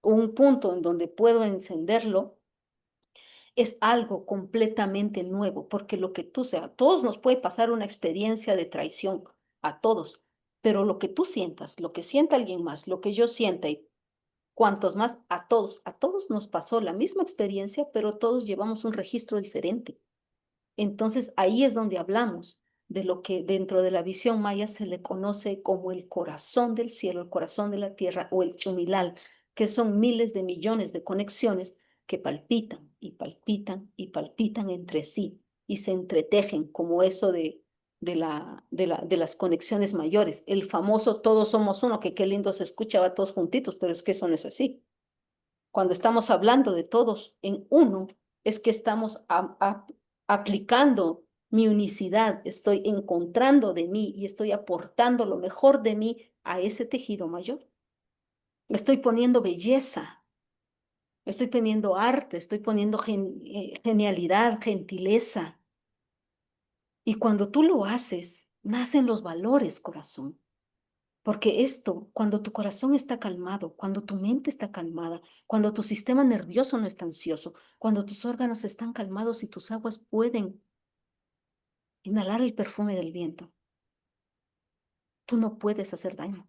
un punto en donde puedo encenderlo, es algo completamente nuevo, porque lo que tú sea, a todos nos puede pasar una experiencia de traición, a todos, pero lo que tú sientas, lo que sienta alguien más, lo que yo sienta y cuantos más, a todos nos pasó la misma experiencia, pero todos llevamos un registro diferente. Entonces ahí es donde hablamos de lo que dentro de la visión maya se le conoce como el corazón del cielo, el corazón de la tierra o el chumilal, que son miles de millones de conexiones que palpitan y palpitan y palpitan entre sí y se entretejen como eso de las conexiones mayores. El famoso todos somos uno, que qué lindo se escuchaba todos juntitos, pero es que eso no es así. Cuando estamos hablando de todos en uno, es que estamos aplicando mi unicidad, estoy encontrando de mí y estoy aportando lo mejor de mí a ese tejido mayor. Estoy poniendo belleza, estoy poniendo arte, estoy poniendo genialidad, gentileza. Y cuando tú lo haces, nacen los valores, corazón. Porque esto, cuando tu corazón está calmado, cuando tu mente está calmada, cuando tu sistema nervioso no está ansioso, cuando tus órganos están calmados y tus aguas pueden inhalar el perfume del viento, tú no puedes hacer daño.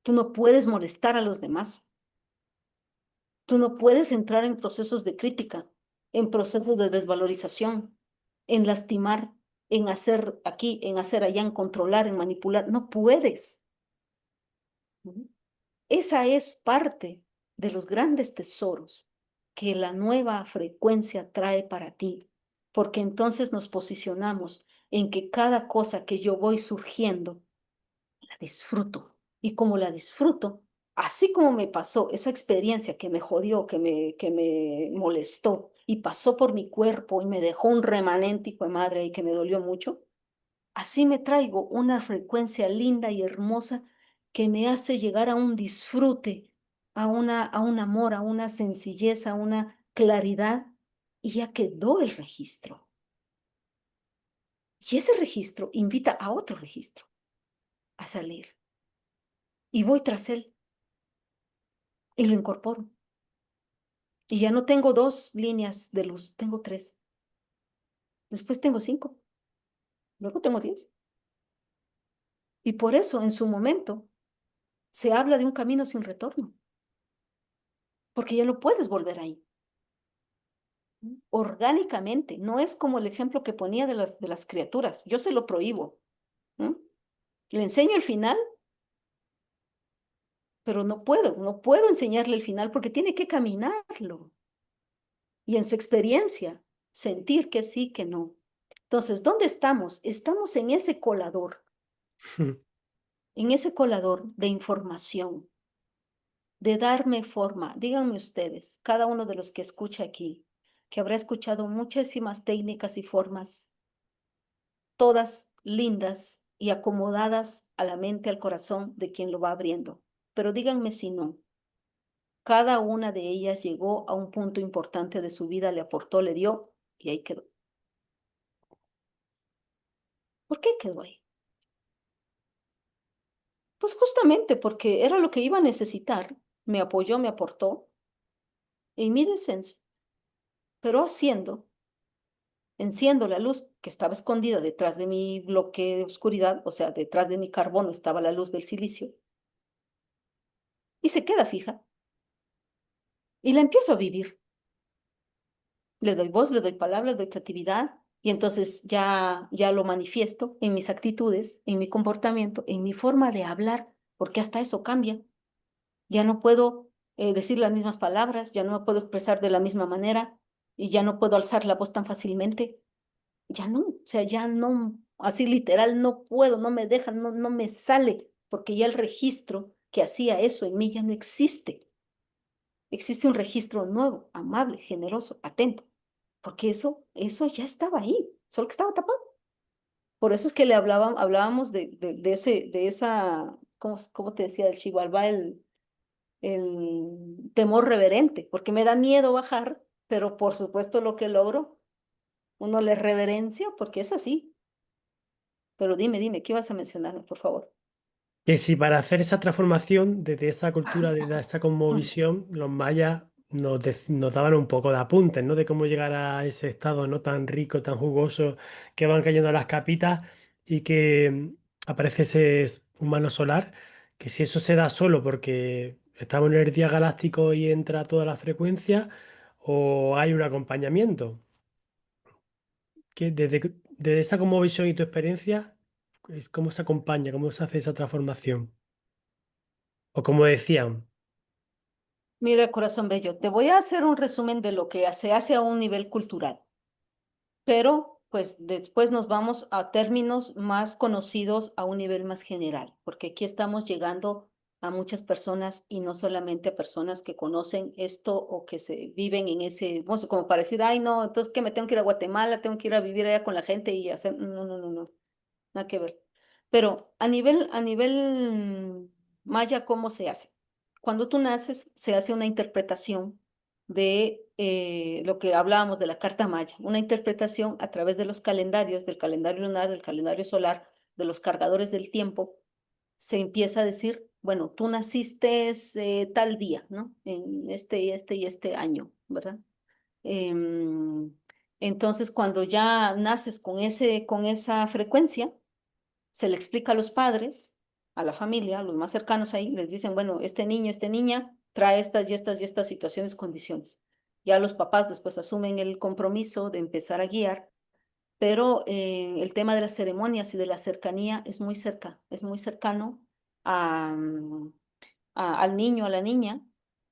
Tú no puedes molestar a los demás. Tú no puedes entrar en procesos de crítica, en procesos de desvalorización, en lastimar, en hacer aquí, en hacer allá, en controlar, en manipular. No puedes. ¿No? Esa es parte de los grandes tesoros que la nueva frecuencia trae para ti, porque entonces nos posicionamos en que cada cosa que yo voy surgiendo, la disfruto. Y como la disfruto, así como me pasó esa experiencia que me jodió, que me molestó y pasó por mi cuerpo y me dejó un remanente, hijo de madre, y que me dolió mucho, así me traigo una frecuencia linda y hermosa que me hace llegar a un disfrute, a un amor, a una sencillez, a una claridad, y ya quedó el registro. Y ese registro invita a otro registro a salir. Y voy tras él y lo incorporo. Y ya no tengo dos líneas de luz, tengo tres. Después tengo cinco, luego tengo 10. Y por eso en su momento se habla de un camino sin retorno, porque ya no puedes volver ahí. Orgánicamente, no es como el ejemplo que ponía de las criaturas. Yo se lo prohíbo. ¿M? Le enseño el final, pero no puedo enseñarle el final porque tiene que caminarlo y en su experiencia sentir que sí, que no. Entonces, ¿dónde estamos? Estamos en ese colador de información, de darme forma. Díganme ustedes, cada uno de los que escucha aquí, que habrá escuchado muchísimas técnicas y formas todas lindas y acomodadas a la mente, al corazón de quien lo va abriendo. Pero díganme si no. Cada una de ellas llegó a un punto importante de su vida, le aportó, le dio y ahí quedó. ¿Por qué quedó ahí? Pues justamente porque era lo que iba a necesitar, me apoyó, me aportó en mi decencia, pero enciendo la luz que estaba escondida detrás de mi bloque de oscuridad, o sea, detrás de mi carbono estaba la luz del silicio, y se queda fija, y la empiezo a vivir. Le doy voz, le doy palabras, le doy creatividad y entonces ya lo manifiesto en mis actitudes, en mi comportamiento, en mi forma de hablar, porque hasta eso cambia. Ya no puedo decir las mismas palabras, ya no me puedo expresar de la misma manera y ya no puedo alzar la voz tan fácilmente. Ya no, o sea, ya no, así literal, no puedo, no me dejan, no me sale, porque ya el registro que hacía eso en mí ya no existe. Existe un registro nuevo, amable, generoso, atento, porque eso ya estaba ahí, solo que estaba tapado. Por eso es que hablábamos de esa, ¿cómo te decía? El chihuahua, el temor reverente, porque me da miedo bajar, pero por supuesto lo que logro, uno le reverencia porque es así. Pero dime, ¿qué ibas a mencionarme, por favor? Que si para hacer esa transformación desde esa cultura, desde esa Mm. cosmovisión, los mayas nos daban un poco de apuntes, ¿no? De cómo llegar a ese estado no tan rico, tan jugoso, que van cayendo las capitas y que aparece ese humano solar, que si eso se da solo porque estamos en el día galáctico y entra toda la frecuencia, o hay un acompañamiento. Que desde esa cosmovisión y tu experiencia, ¿cómo se acompaña? ¿Cómo se hace esa transformación? O como decían. Mira, corazón bello, te voy a hacer un resumen de lo que se hace a un nivel cultural, pero pues después nos vamos a términos más conocidos a un nivel más general, porque aquí estamos llegando a muchas personas y no solamente a personas que conocen esto o que se viven en ese, bueno, como para decir, ay, no, entonces que me tengo que ir a Guatemala, tengo que ir a vivir allá con la gente y hacer, no, no, no, no. Nada que ver. Pero a nivel maya, ¿cómo se hace? Cuando tú naces, se hace una interpretación de lo que hablábamos de la carta maya, una interpretación a través de los calendarios, del calendario lunar, del calendario solar, de los cargadores del tiempo. Se empieza a decir, bueno, tú naciste tal día, ¿no? En este año, ¿verdad? Em, entonces, cuando ya naces con esa frecuencia, se le explica a los padres, a la familia, a los más cercanos ahí, les dicen, bueno, este niño, esta niña trae estas y estas y estas situaciones, condiciones. Ya los papás después asumen el compromiso de empezar a guiar, pero el tema de las ceremonias y de la cercanía es muy cerca, es muy cercano a, al niño, a la niña.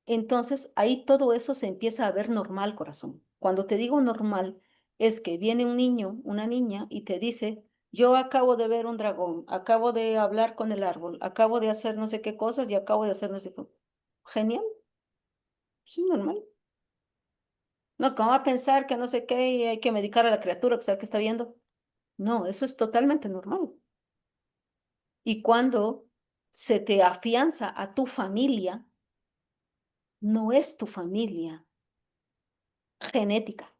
Entonces ahí todo eso se empieza a ver normal, corazón. Cuando te digo normal, es que viene un niño, una niña, y te dice, yo acabo de ver un dragón, acabo de hablar con el árbol, acabo de hacer no sé qué cosas y acabo de hacer no sé qué. Genial, sí, normal. No, ¿cómo va a pensar que no sé qué y hay que medicar a la criatura que sabe que está viendo? No, eso es totalmente normal. Y cuando se te afianza a tu familia, no es tu familia genética.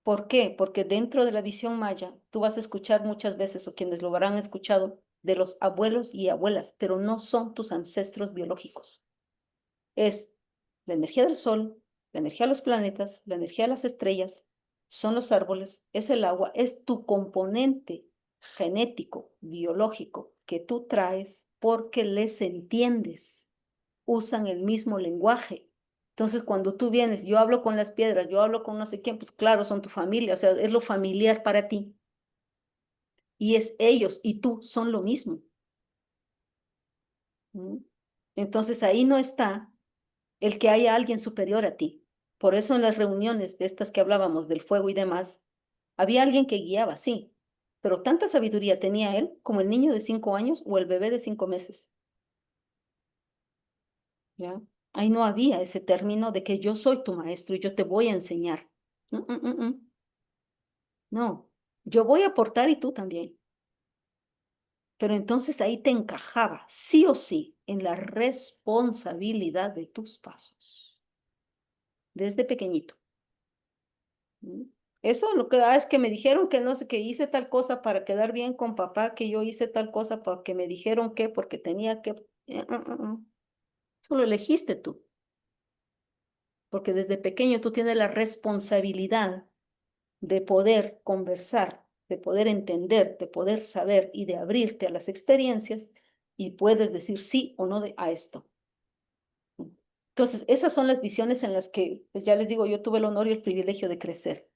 ¿Por qué? Porque dentro de la visión maya, tú vas a escuchar muchas veces, o quienes lo habrán escuchado, de los abuelos y abuelas, pero no son tus ancestros biológicos. Es la energía del sol, la energía de los planetas, la energía de las estrellas, son los árboles, es el agua, es tu componente genético, biológico, que tú traes porque les entiendes, usan el mismo lenguaje. Entonces, cuando tú vienes, yo hablo con las piedras, yo hablo con no sé quién, pues claro, son tu familia, o sea, es lo familiar para ti. Y es ellos y tú son lo mismo. ¿Mm? Entonces, ahí no está el que haya alguien superior a ti. Por eso en las reuniones de estas que hablábamos del fuego y demás, había alguien que guiaba, sí, pero tanta sabiduría tenía él como el niño de 5 años o el bebé de 5 meses. ¿Ya? Ahí no había ese término de que yo soy tu maestro y yo te voy a enseñar. No, yo voy a aportar y tú también. Pero entonces ahí te encajaba, sí o sí, en la responsabilidad de tus pasos, desde pequeñito. ¿Mm? Eso lo que es que me dijeron que no sé, que hice tal cosa para quedar bien con papá, que yo hice tal cosa porque me dijeron que, porque tenía que. Eso lo elegiste tú, porque desde pequeño tú tienes la responsabilidad de poder conversar, de poder entender, de poder saber y de abrirte a las experiencias y puedes decir sí o no a esto. Entonces, esas son las visiones en las que, pues ya les digo, yo tuve el honor y el privilegio de crecer.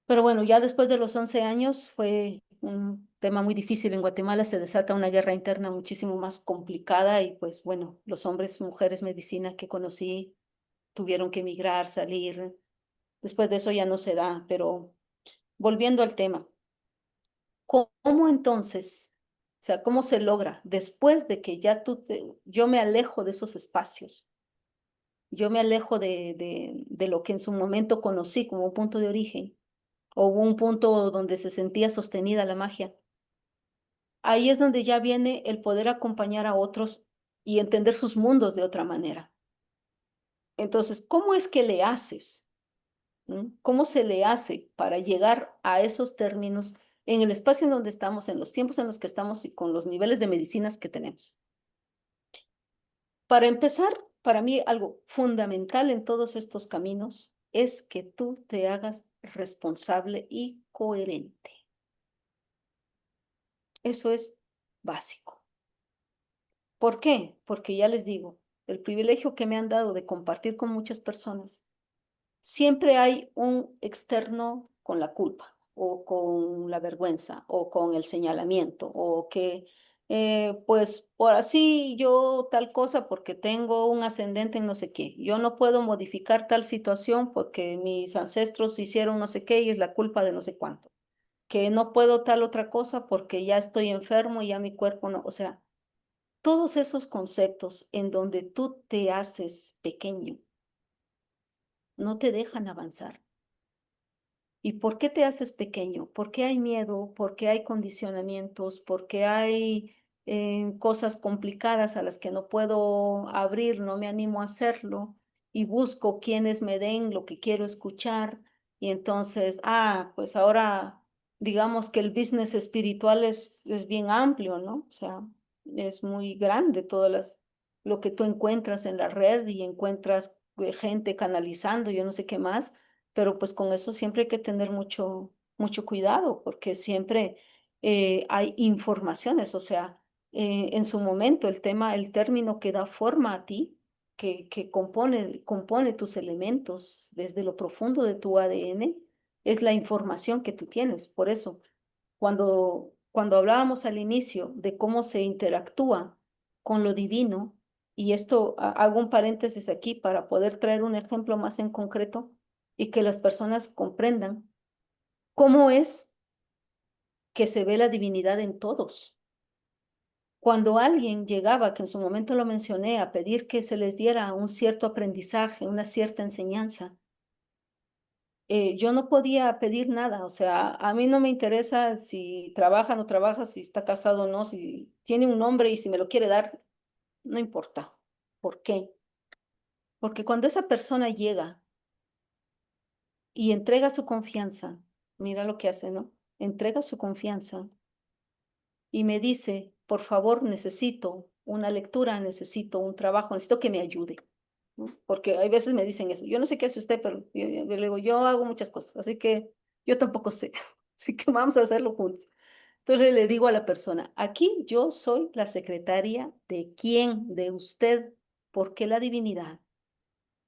Pero bueno, ya después de los 11 años fue un tema muy difícil en Guatemala, se desata una guerra interna muchísimo más complicada y pues bueno, los hombres, mujeres, medicina que conocí tuvieron que emigrar, salir. Después de eso ya no se da, pero volviendo al tema, ¿cómo entonces, o sea, cómo se logra después de que ya yo me alejo de esos espacios, yo me alejo de lo que en su momento conocí como un punto de origen o un punto donde se sentía sostenida la magia? Ahí es donde ya viene el poder acompañar a otros y entender sus mundos de otra manera. Entonces, ¿cómo es que le haces? ¿Cómo se le hace para llegar a esos términos en el espacio en donde estamos, en los tiempos en los que estamos y con los niveles de medicinas que tenemos? Para empezar, para mí algo fundamental en todos estos caminos es que tú te hagas responsable y coherente. Eso es básico. ¿Por qué? Porque ya les digo, el privilegio que me han dado de compartir con muchas personas, siempre hay un externo con la culpa o con la vergüenza o con el señalamiento o que, pues, por así yo tal cosa porque tengo un ascendente en no sé qué. Yo no puedo modificar tal situación porque mis ancestros hicieron no sé qué y es la culpa de no sé cuánto. Que no puedo tal otra cosa porque ya estoy enfermo y ya mi cuerpo no, o sea, todos esos conceptos en donde tú te haces pequeño no te dejan avanzar. ¿Y por qué te haces pequeño? Porque hay miedo, porque hay condicionamientos, porque hay cosas complicadas a las que no puedo abrir, no me animo a hacerlo y busco quienes me den lo que quiero escuchar. Y entonces, pues ahora digamos que el business espiritual es bien amplio, ¿no? O sea, es muy grande lo que tú encuentras en la red y encuentras gente canalizando, yo no sé qué más, pero pues con eso siempre hay que tener mucho cuidado porque siempre hay informaciones, o sea, en su momento el término que da forma a ti, que compone tus elementos desde lo profundo de tu ADN, es la información que tú tienes. Por eso, cuando hablábamos al inicio de cómo se interactúa con lo divino, y esto hago un paréntesis aquí para poder traer un ejemplo más en concreto y que las personas comprendan cómo es que se ve la divinidad en todos. Cuando alguien llegaba, que en su momento lo mencioné, a pedir que se les diera un cierto aprendizaje, una cierta enseñanza, yo no podía pedir nada, o sea, a mí no me interesa si trabaja o no trabaja, si está casado o no, si tiene un nombre y si me lo quiere dar, no importa. ¿Por qué? Porque cuando esa persona llega y entrega su confianza, mira lo que hace, ¿no? Entrega su confianza y me dice, por favor, necesito una lectura, necesito un trabajo, necesito que me ayude, ¿no? Porque hay veces me dicen eso, yo no sé qué hace usted, pero yo le digo, yo hago muchas cosas, así que yo tampoco sé, así que vamos a hacerlo juntos. Entonces le digo a la persona, aquí yo soy la secretaria de quién, de usted, porque la divinidad,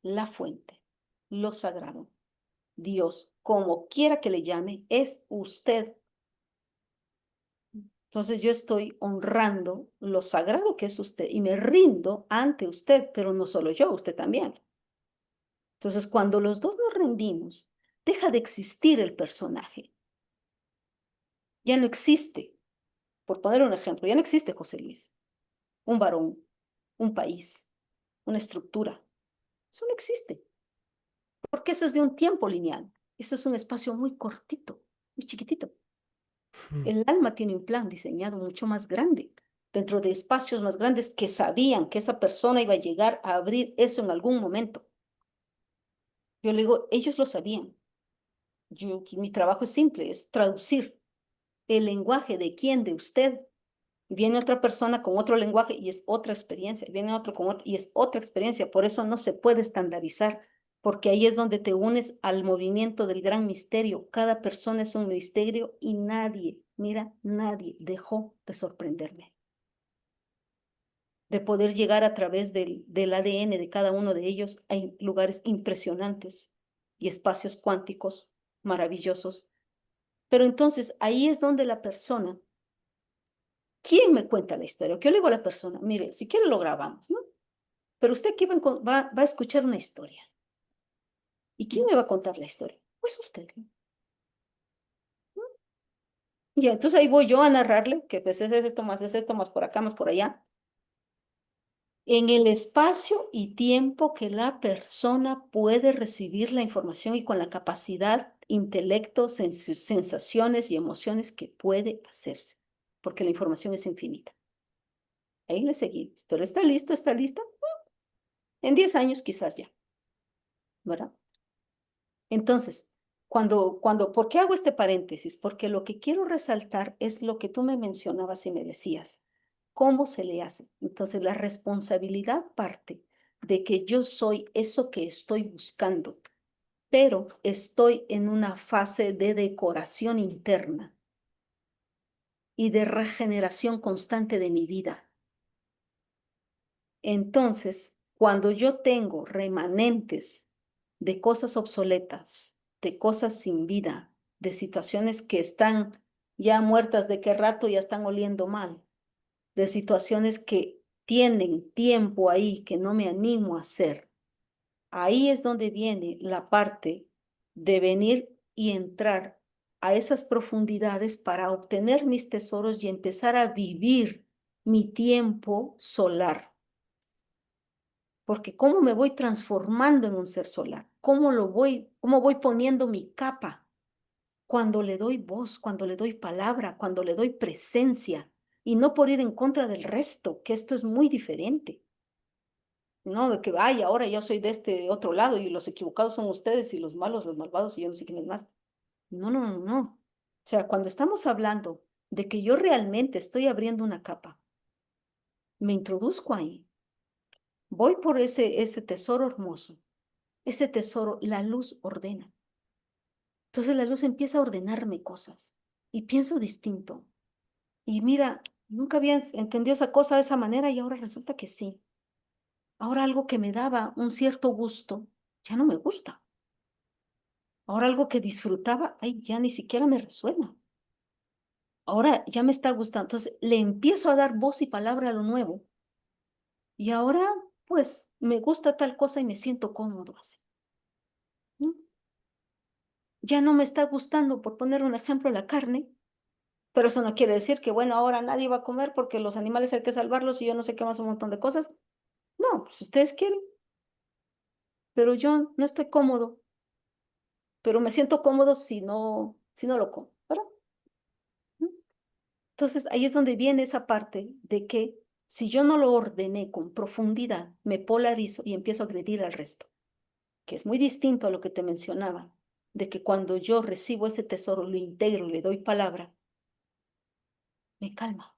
la fuente, lo sagrado, Dios, como quiera que le llame, es usted. Entonces yo estoy honrando lo sagrado que es usted y me rindo ante usted, pero no solo yo, usted también. Entonces cuando los dos nos rendimos, deja de existir el personaje. Ya no existe, por poner un ejemplo, ya no existe José Luis, un varón, un país, una estructura. Eso no existe, porque eso es de un tiempo lineal. Eso es un espacio muy cortito, muy chiquitito. El alma tiene un plan diseñado mucho más grande, dentro de espacios más grandes que sabían que esa persona iba a llegar a abrir eso en algún momento. Yo le digo, ellos lo sabían. Mi trabajo es simple, es traducir el lenguaje de quién, de usted. Viene otra persona con otro lenguaje y es otra experiencia. Viene otro con otro y es otra experiencia. Por eso no se puede estandarizar, porque ahí es donde te unes al movimiento del gran misterio. Cada persona es un misterio y nadie, mira, nadie dejó de sorprenderme, de poder llegar a través del ADN de cada uno de ellos a lugares impresionantes y espacios cuánticos maravillosos Pero entonces ahí es donde la persona, ¿quién me cuenta la historia? Que yo le digo a la persona, mire, si quiere lo grabamos, ¿no? Pero usted aquí va a escuchar una historia. ¿Y quién me va a contar la historia? Pues usted, ¿no? Y entonces ahí voy yo a narrarle que pues es esto, más por acá, más por allá. En el espacio y tiempo que la persona puede recibir la información y con la capacidad, intelecto, sensaciones y emociones que puede hacerse, porque la información es infinita. Ahí le seguimos. Pero está listo, está lista. En 10 años quizás ya, ¿verdad? Entonces, ¿por qué hago este paréntesis? Porque lo que quiero resaltar es lo que tú me mencionabas y me decías. ¿Cómo se le hace? Entonces, la responsabilidad parte de que yo soy eso que estoy buscando, pero estoy en una fase de decoración interna y de regeneración constante de mi vida. Entonces, cuando yo tengo remanentes de cosas obsoletas, de cosas sin vida, de situaciones que están ya muertas de qué rato ya están oliendo mal, de situaciones que tienen tiempo ahí que no me animo a hacer, ahí es donde viene la parte de venir y entrar a esas profundidades para obtener mis tesoros y empezar a vivir mi tiempo solar. Porque cómo me voy transformando en un ser solar, cómo voy poniendo mi capa cuando le doy voz, cuando le doy palabra, cuando le doy presencia, y no por ir en contra del resto, que esto es muy diferente. No, de que, ay, ahora yo soy de este otro lado y los equivocados son ustedes y los malos, los malvados y yo no sé quién es más. No, no, no, no. O sea, cuando estamos hablando de que yo realmente estoy abriendo una capa, me introduzco ahí, voy por ese tesoro hermoso. Ese tesoro, la luz ordena. Entonces la luz empieza a ordenarme cosas y pienso distinto. Y mira, nunca había entendido esa cosa de esa manera y ahora resulta que sí. Ahora algo que me daba un cierto gusto, ya no me gusta. Ahora algo que disfrutaba, ay, ya ni siquiera me resuena. Ahora ya me está gustando. Entonces le empiezo a dar voz y palabra a lo nuevo. Y ahora, pues, me gusta tal cosa y me siento cómodo así. ¿No? Ya no me está gustando, por poner un ejemplo, la carne. Pero eso no quiere decir que, bueno, ahora nadie va a comer porque los animales hay que salvarlos y yo no sé qué más, un montón de cosas. No, pues ustedes quieren, pero yo no estoy cómodo, pero me siento cómodo si no lo como, ¿verdad? ¿Mm? Entonces, ahí es donde viene esa parte de que si yo no lo ordené con profundidad, me polarizo y empiezo a agredir al resto, que es muy distinto a lo que te mencionaba, de que cuando yo recibo ese tesoro, lo integro y le doy palabra, me calma,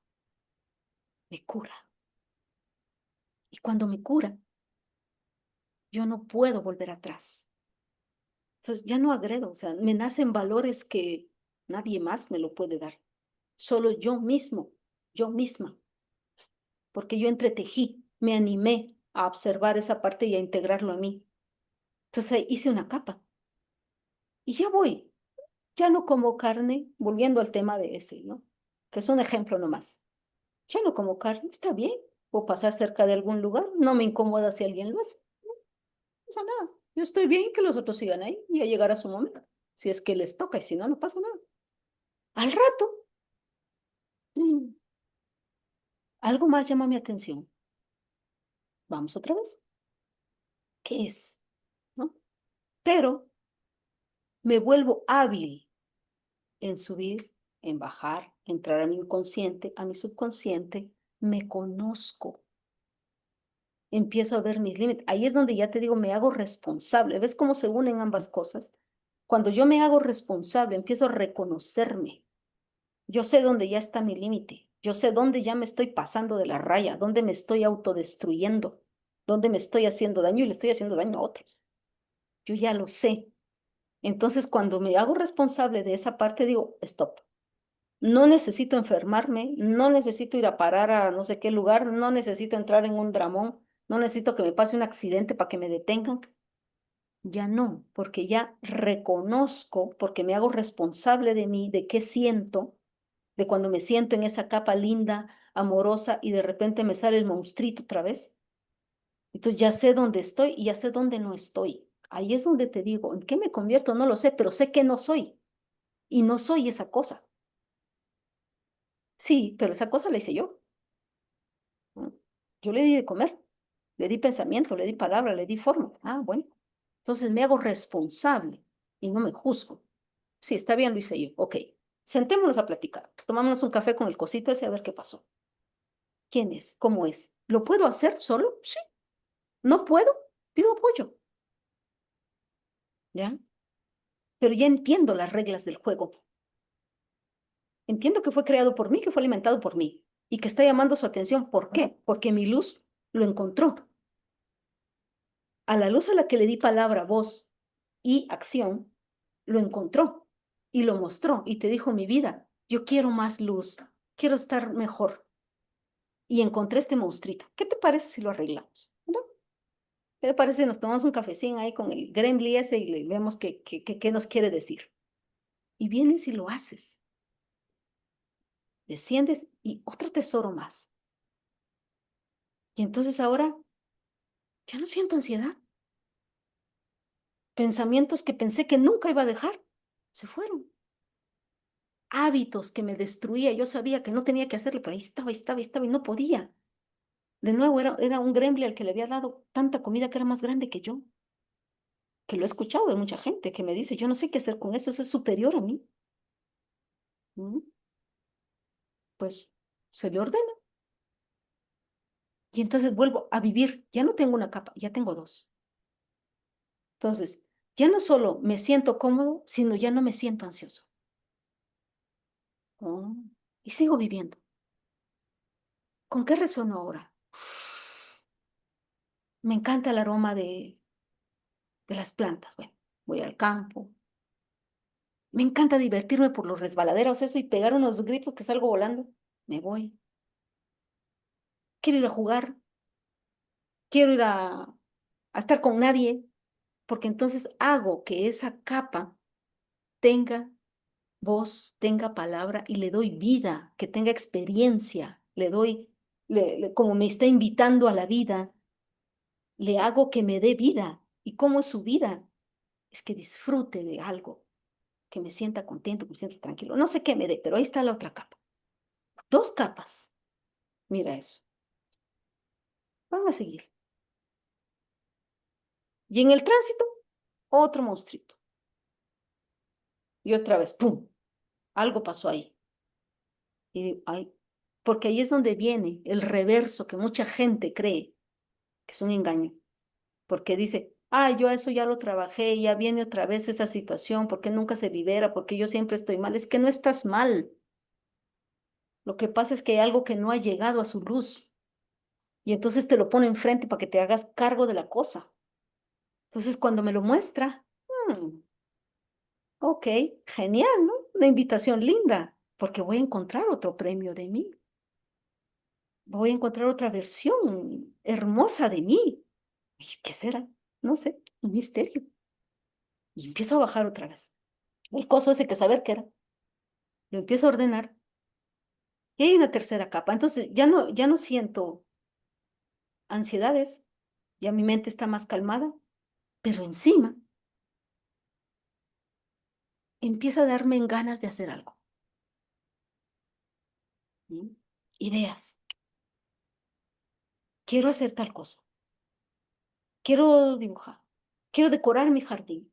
me cura. Y cuando me cura, yo no puedo volver atrás. Entonces, ya no agredo, o sea, me nacen valores que nadie más me lo puede dar. Solo yo mismo, yo misma, porque yo entretejí, me animé a observar esa parte y a integrarlo a mí. Entonces hice una capa y ya voy, ya no como carne, volviendo al tema de ese, ¿no? Que es un ejemplo nomás. Ya no como carne, está bien, o pasar cerca de algún lugar, no me incomoda si alguien lo hace, no pasa nada. Yo estoy bien que los otros sigan ahí y a llegar a su momento, si es que les toca y si no, no pasa nada. Al rato, mm, algo más llama mi atención. Vamos otra vez. ¿Qué es? ¿No? Pero me vuelvo hábil en subir, en bajar, entrar a mi inconsciente, a mi subconsciente. Me conozco. Empiezo a ver mis límites. Ahí es donde ya te digo, me hago responsable. ¿Ves cómo se unen ambas cosas? Cuando yo me hago responsable, empiezo a reconocerme. Yo sé dónde ya está mi límite. Yo sé dónde ya me estoy pasando de la raya, dónde me estoy autodestruyendo, dónde me estoy haciendo daño y le estoy haciendo daño a otros. Yo ya lo sé. Entonces, cuando me hago responsable de esa parte, digo, stop. No necesito enfermarme, no necesito ir a parar a no sé qué lugar, no necesito entrar en un dramón, no necesito que me pase un accidente para que me detengan. Ya no, porque ya reconozco, porque me hago responsable de mí, de qué siento, de cuando me siento en esa capa linda, amorosa, y de repente me sale el monstruito otra vez. Entonces ya sé dónde estoy y ya sé dónde no estoy. Ahí es donde te digo, ¿en qué me convierto? No lo sé, pero sé que no soy. Y no soy esa cosa. Sí, pero esa cosa la hice yo. ¿No? Yo le di de comer, le di pensamiento, le di palabra, le di forma. Ah, bueno. Entonces me hago responsable y no me juzgo. Sí, está bien, lo hice yo. Ok. Sentémonos a platicar. Pues tomámonos un café con el cosito ese a ver qué pasó. ¿Quién es? ¿Cómo es? ¿Lo puedo hacer solo? Sí. ¿No puedo? Pido apoyo. ¿Ya? Pero ya entiendo las reglas del juego. Entiendo que fue creado por mí, que fue alimentado por mí y que está llamando su atención. ¿Por qué? Porque mi luz lo encontró. A la luz a la que le di palabra, voz y acción, lo encontró y lo mostró y te dijo: mi vida, yo quiero más luz, quiero estar mejor. Y encontré este monstruito. ¿Qué te parece si lo arreglamos? ¿No? ¿Qué te parece si nos tomamos un cafecín ahí con el gremlin ese y le vemos qué nos quiere decir? Y vienes y lo haces. Desciendes y otro tesoro más. Y entonces ahora ya no siento ansiedad. Pensamientos que pensé que nunca iba a dejar, se fueron. Hábitos que me destruía, yo sabía que no tenía que hacerlo, pero ahí estaba y no podía. De nuevo, era un gremlin al que le había dado tanta comida que era más grande que yo, que lo he escuchado de mucha gente que me dice: yo no sé qué hacer con eso es superior a mí. Mm, Pues se le ordena. Y entonces vuelvo a vivir. Ya no tengo una capa, ya tengo dos. Entonces, ya no solo me siento cómodo, sino ya no me siento ansioso. Oh, y sigo viviendo. ¿Con qué resueno ahora? Me encanta el aroma de las plantas. Bueno, voy al campo. Me encanta divertirme por los resbaladeros, eso, y pegar unos gritos que salgo volando. Me voy. Quiero ir a jugar. Quiero ir a estar con nadie, porque entonces hago que esa capa tenga voz, tenga palabra y le doy vida, que tenga experiencia. Le doy, como me está invitando a la vida, le hago que me dé vida. ¿Y cómo es su vida? Es que disfrute de algo, que me sienta contento, que me sienta tranquilo. No sé qué me dé, pero ahí está la otra capa. Dos capas. Mira eso. Van a seguir. Y en el tránsito, otro monstruito. Y otra vez, ¡pum! Algo pasó ahí. Y digo: ay, porque ahí es donde viene el reverso que mucha gente cree que es un engaño. Porque dice: ay, yo eso ya lo trabajé, ya viene otra vez esa situación, porque nunca se libera, porque yo siempre estoy mal. Es que no estás mal. Lo que pasa es que hay algo que no ha llegado a su luz. Y entonces te lo pone enfrente para que te hagas cargo de la cosa. Entonces, cuando me lo muestra, mm, ok, genial, ¿no? Una invitación linda, porque voy a encontrar otro premio de mí. Voy a encontrar otra versión hermosa de mí. ¿Y qué será? No sé, un misterio. Y empiezo a bajar otra vez. El coso ese que saber qué era. Lo empiezo a ordenar. Y hay una tercera capa. Entonces, ya no siento ansiedades. Ya mi mente está más calmada. Pero encima empieza a darme en ganas de hacer algo. ¿Mm? Ideas. Quiero hacer tal cosa. Quiero dibujar. Quiero decorar mi jardín.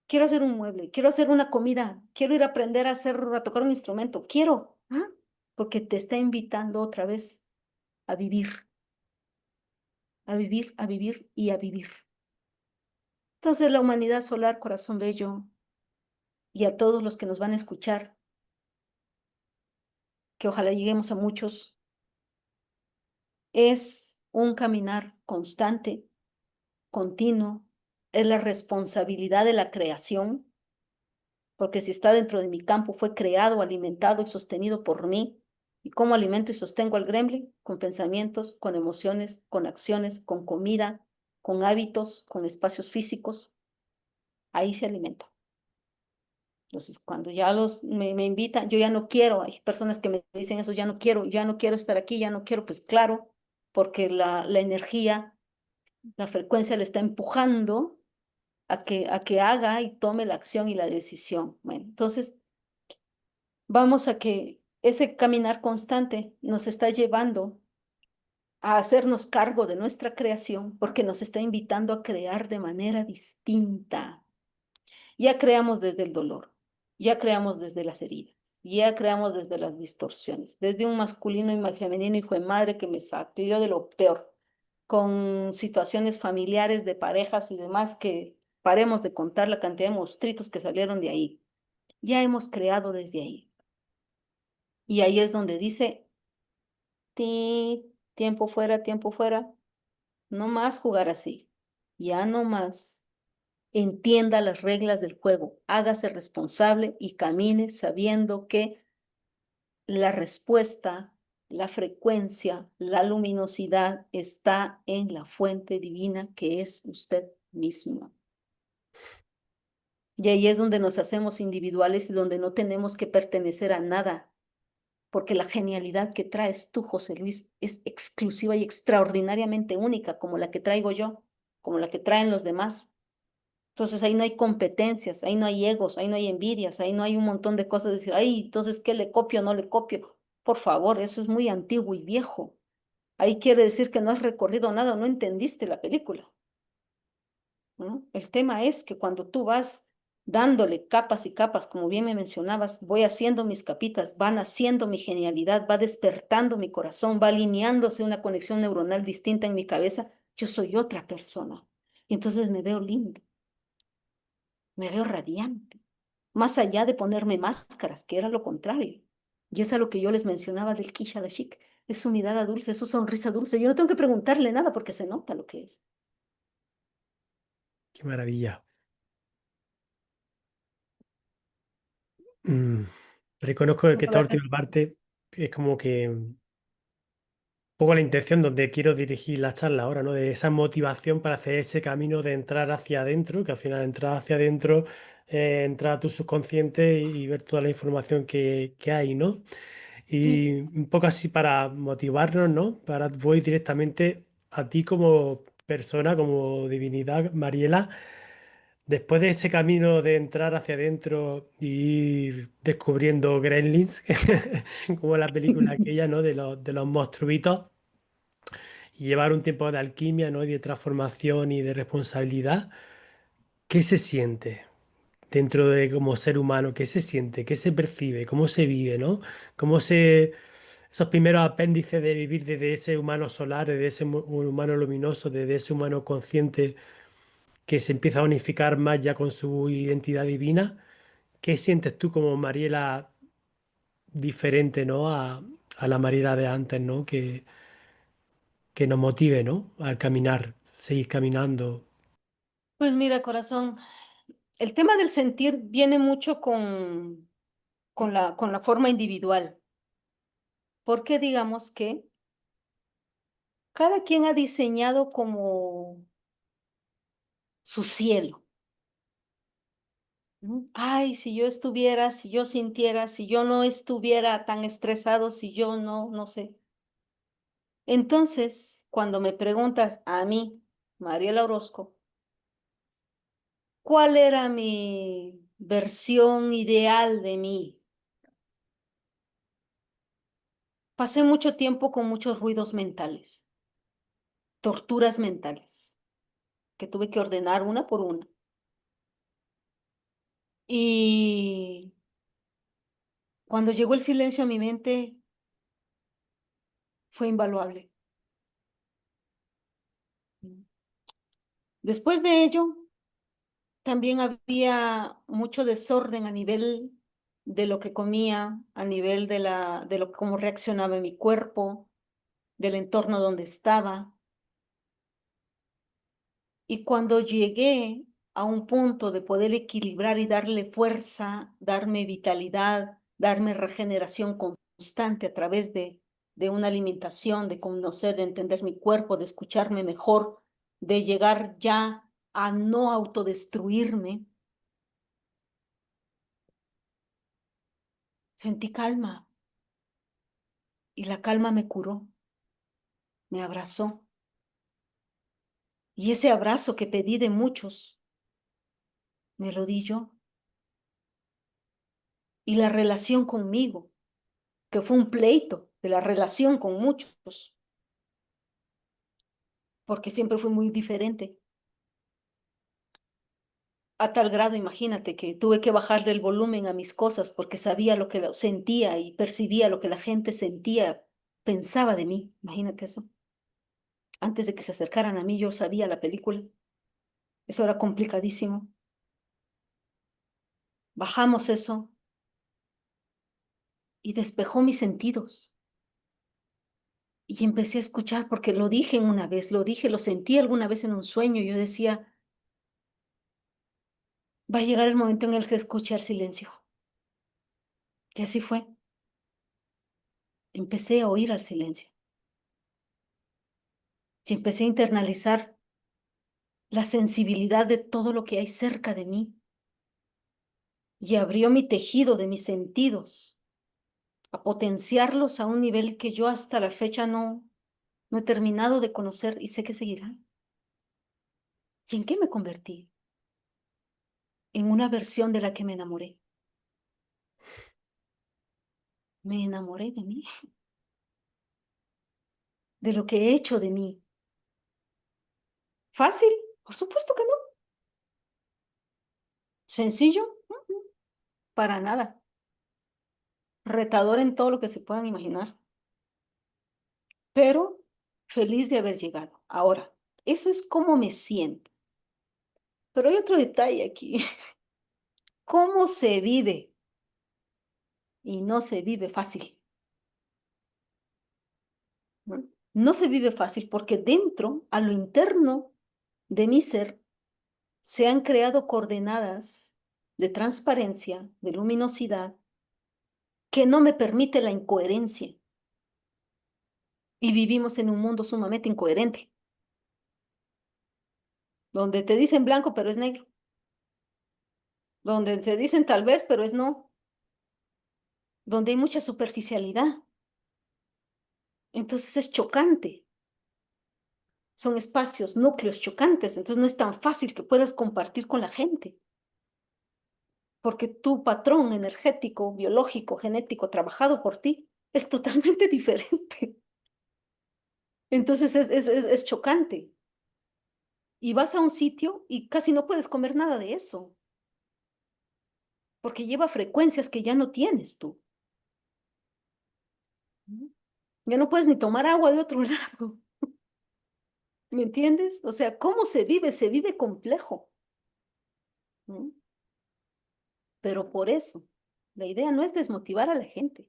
Quiero hacer un mueble. Quiero hacer una comida. Quiero ir a aprender a tocar un instrumento. Quiero. ¿Ah? Porque te está invitando otra vez a vivir, a vivir, a vivir y a vivir. Entonces, la humanidad solar, corazón bello, y a todos los que nos van a escuchar, que ojalá lleguemos a muchos, es un caminar constante, continuo, es la responsabilidad de la creación, porque si está dentro de mi campo, fue creado, alimentado y sostenido por mí. ¿Y cómo alimento y sostengo al gremlin? Con pensamientos, con emociones, con acciones, con comida, con hábitos, con espacios físicos, ahí se alimenta. Entonces, cuando ya me invitan, yo ya no quiero, hay personas que me dicen eso, ya no quiero estar aquí, ya no quiero, pues claro, porque la energía, la frecuencia le está empujando a que haga y tome la acción y la decisión. Bueno, entonces vamos a que ese caminar constante nos está llevando a hacernos cargo de nuestra creación, porque nos está invitando a crear de manera distinta. Ya creamos desde el dolor, ya creamos desde las heridas, ya creamos desde las distorsiones, desde un masculino y femenino hijo de madre que me sacrió de lo peor, con situaciones familiares de parejas y demás que paremos de contar la cantidad de monstruitos que salieron de ahí. Ya hemos creado desde ahí. Y ahí es donde dice, tiempo fuera, no más jugar así, ya no más. Entienda las reglas del juego, hágase responsable y camine sabiendo que la respuesta, la frecuencia, la luminosidad está en la fuente divina que es usted mismo. Y ahí es donde nos hacemos individuales y donde no tenemos que pertenecer a nada, porque la genialidad que traes tú, José Luis, es exclusiva y extraordinariamente única, como la que traigo yo, como la que traen los demás. Entonces ahí no hay competencias, ahí no hay egos, ahí no hay envidias, ahí no hay un montón de cosas de decir, ay, entonces, ¿qué le copio o no le copio? Por favor, eso es muy antiguo y viejo. Ahí quiere decir que no has recorrido nada, no entendiste la película, ¿no? El tema es que cuando tú vas dándole capas y capas, como bien me mencionabas, voy haciendo mis capitas, van haciendo mi genialidad, va despertando mi corazón, va alineándose una conexión neuronal distinta en mi cabeza, yo soy otra persona. Y entonces me veo lindo, me veo radiante, más allá de ponerme máscaras, que era lo contrario. Y es a lo que yo les mencionaba del Kisha Dashik, es su mirada dulce, es su sonrisa dulce. Yo no tengo que preguntarle nada porque se nota lo que es. Qué maravilla. Mm, Reconozco que esta Ahora, última parte es como que poco la intención donde quiero dirigir la charla ahora, ¿no? De esa motivación para hacer ese camino de entrar hacia adentro, que al final entrar hacia adentro, entrar a tu subconsciente y ver toda la información que hay, ¿no? sí, Y un poco así para motivarnos, ¿no? Para voy directamente a ti como persona, como divinidad, Mariela. Después de ese camino de entrar hacia adentro y ir descubriendo gremlins, como la película aquella, ¿no? De los monstruitos y llevar un tiempo de alquimia, ¿no? Y de transformación y de responsabilidad. ¿Qué se siente dentro de como ser humano? ¿Qué se siente? ¿Qué se percibe? ¿Cómo se vive, ¿no? ¿Cómo se... Esos primeros apéndices de vivir desde ese humano solar, desde ese humano luminoso, desde ese humano consciente que se empieza a unificar más ya con su identidad divina? ¿Qué sientes tú como Mariela diferente, ¿no? A la Mariela de antes, ¿no? Que nos motive, ¿no? Al caminar, seguir caminando. pues mira, corazón, el tema del sentir viene mucho con la forma individual, porque digamos que cada quien ha diseñado como su cielo. ¿No? Ay, si yo estuviera, si yo sintiera, si yo no estuviera tan estresado, si yo no, no sé. Entonces, cuando me preguntas a mí, Mariela Orozco, ¿cuál era mi versión ideal de mí? Pasé mucho tiempo con muchos ruidos mentales, torturas mentales, que tuve que ordenar una por una. Y cuando llegó el silencio a mi mente, fue invaluable. Después de ello, también había mucho desorden a nivel de lo que comía, a nivel de lo cómo reaccionaba mi cuerpo, del entorno donde estaba. Y cuando llegué a un punto de poder equilibrar y darle fuerza, darme vitalidad, darme regeneración constante a través de una alimentación, de conocer, de entender mi cuerpo, de escucharme mejor, de llegar ya a no autodestruirme, sentí calma y la calma me curó, me abrazó. Y ese abrazo que pedí de muchos, me lo di yo. Y la relación conmigo, que fue un pleito de la relación con muchos, porque siempre fue muy diferente. A tal grado, imagínate, que tuve que bajarle el volumen a mis cosas porque sabía lo que sentía y percibía lo que la gente sentía, pensaba de mí. Imagínate eso. Antes de que se acercaran a mí, yo sabía la película. Eso era complicadísimo. Bajamos eso y despejó mis sentidos. Y empecé a escuchar, porque lo dije una vez, lo dije, lo sentí alguna vez en un sueño. Yo decía, va a llegar el momento en el que escuche el silencio. Y así fue. Empecé a oír al silencio. Y empecé a internalizar la sensibilidad de todo lo que hay cerca de mí. Y abrió mi tejido de mis sentidos, a potenciarlos a un nivel que yo hasta la fecha no he terminado de conocer y sé que seguirá. ¿Y en qué me convertí? En una versión de la que me enamoré. Me enamoré de mí, de lo que he hecho de mí. ¿Fácil? Por supuesto que no. ¿Sencillo? Para nada. Retador en todo lo que se puedan imaginar. Pero feliz de haber llegado. Ahora, eso es cómo me siento. Pero hay otro detalle aquí. ¿Cómo se vive? Y no se vive fácil. ¿No? No se vive fácil porque dentro, a lo interno de mi ser, se han creado coordenadas de transparencia, de luminosidad, que no me permite la incoherencia. Y vivimos en un mundo sumamente incoherente, donde te dicen blanco, pero es negro, donde te dicen tal vez, pero es no, donde hay mucha superficialidad. Entonces es chocante. Son espacios, núcleos chocantes, entonces no es tan fácil que puedas compartir con la gente, porque tu patrón energético, biológico, genético, trabajado por ti, es totalmente diferente. Entonces es chocante. Y vas a un sitio y casi no puedes comer nada de eso, porque lleva frecuencias que ya no tienes tú. Ya no puedes ni tomar agua de otro lado. ¿Me entiendes? O sea, ¿cómo se vive? Se vive complejo. ¿No? Pero por eso, la idea no es desmotivar a la gente.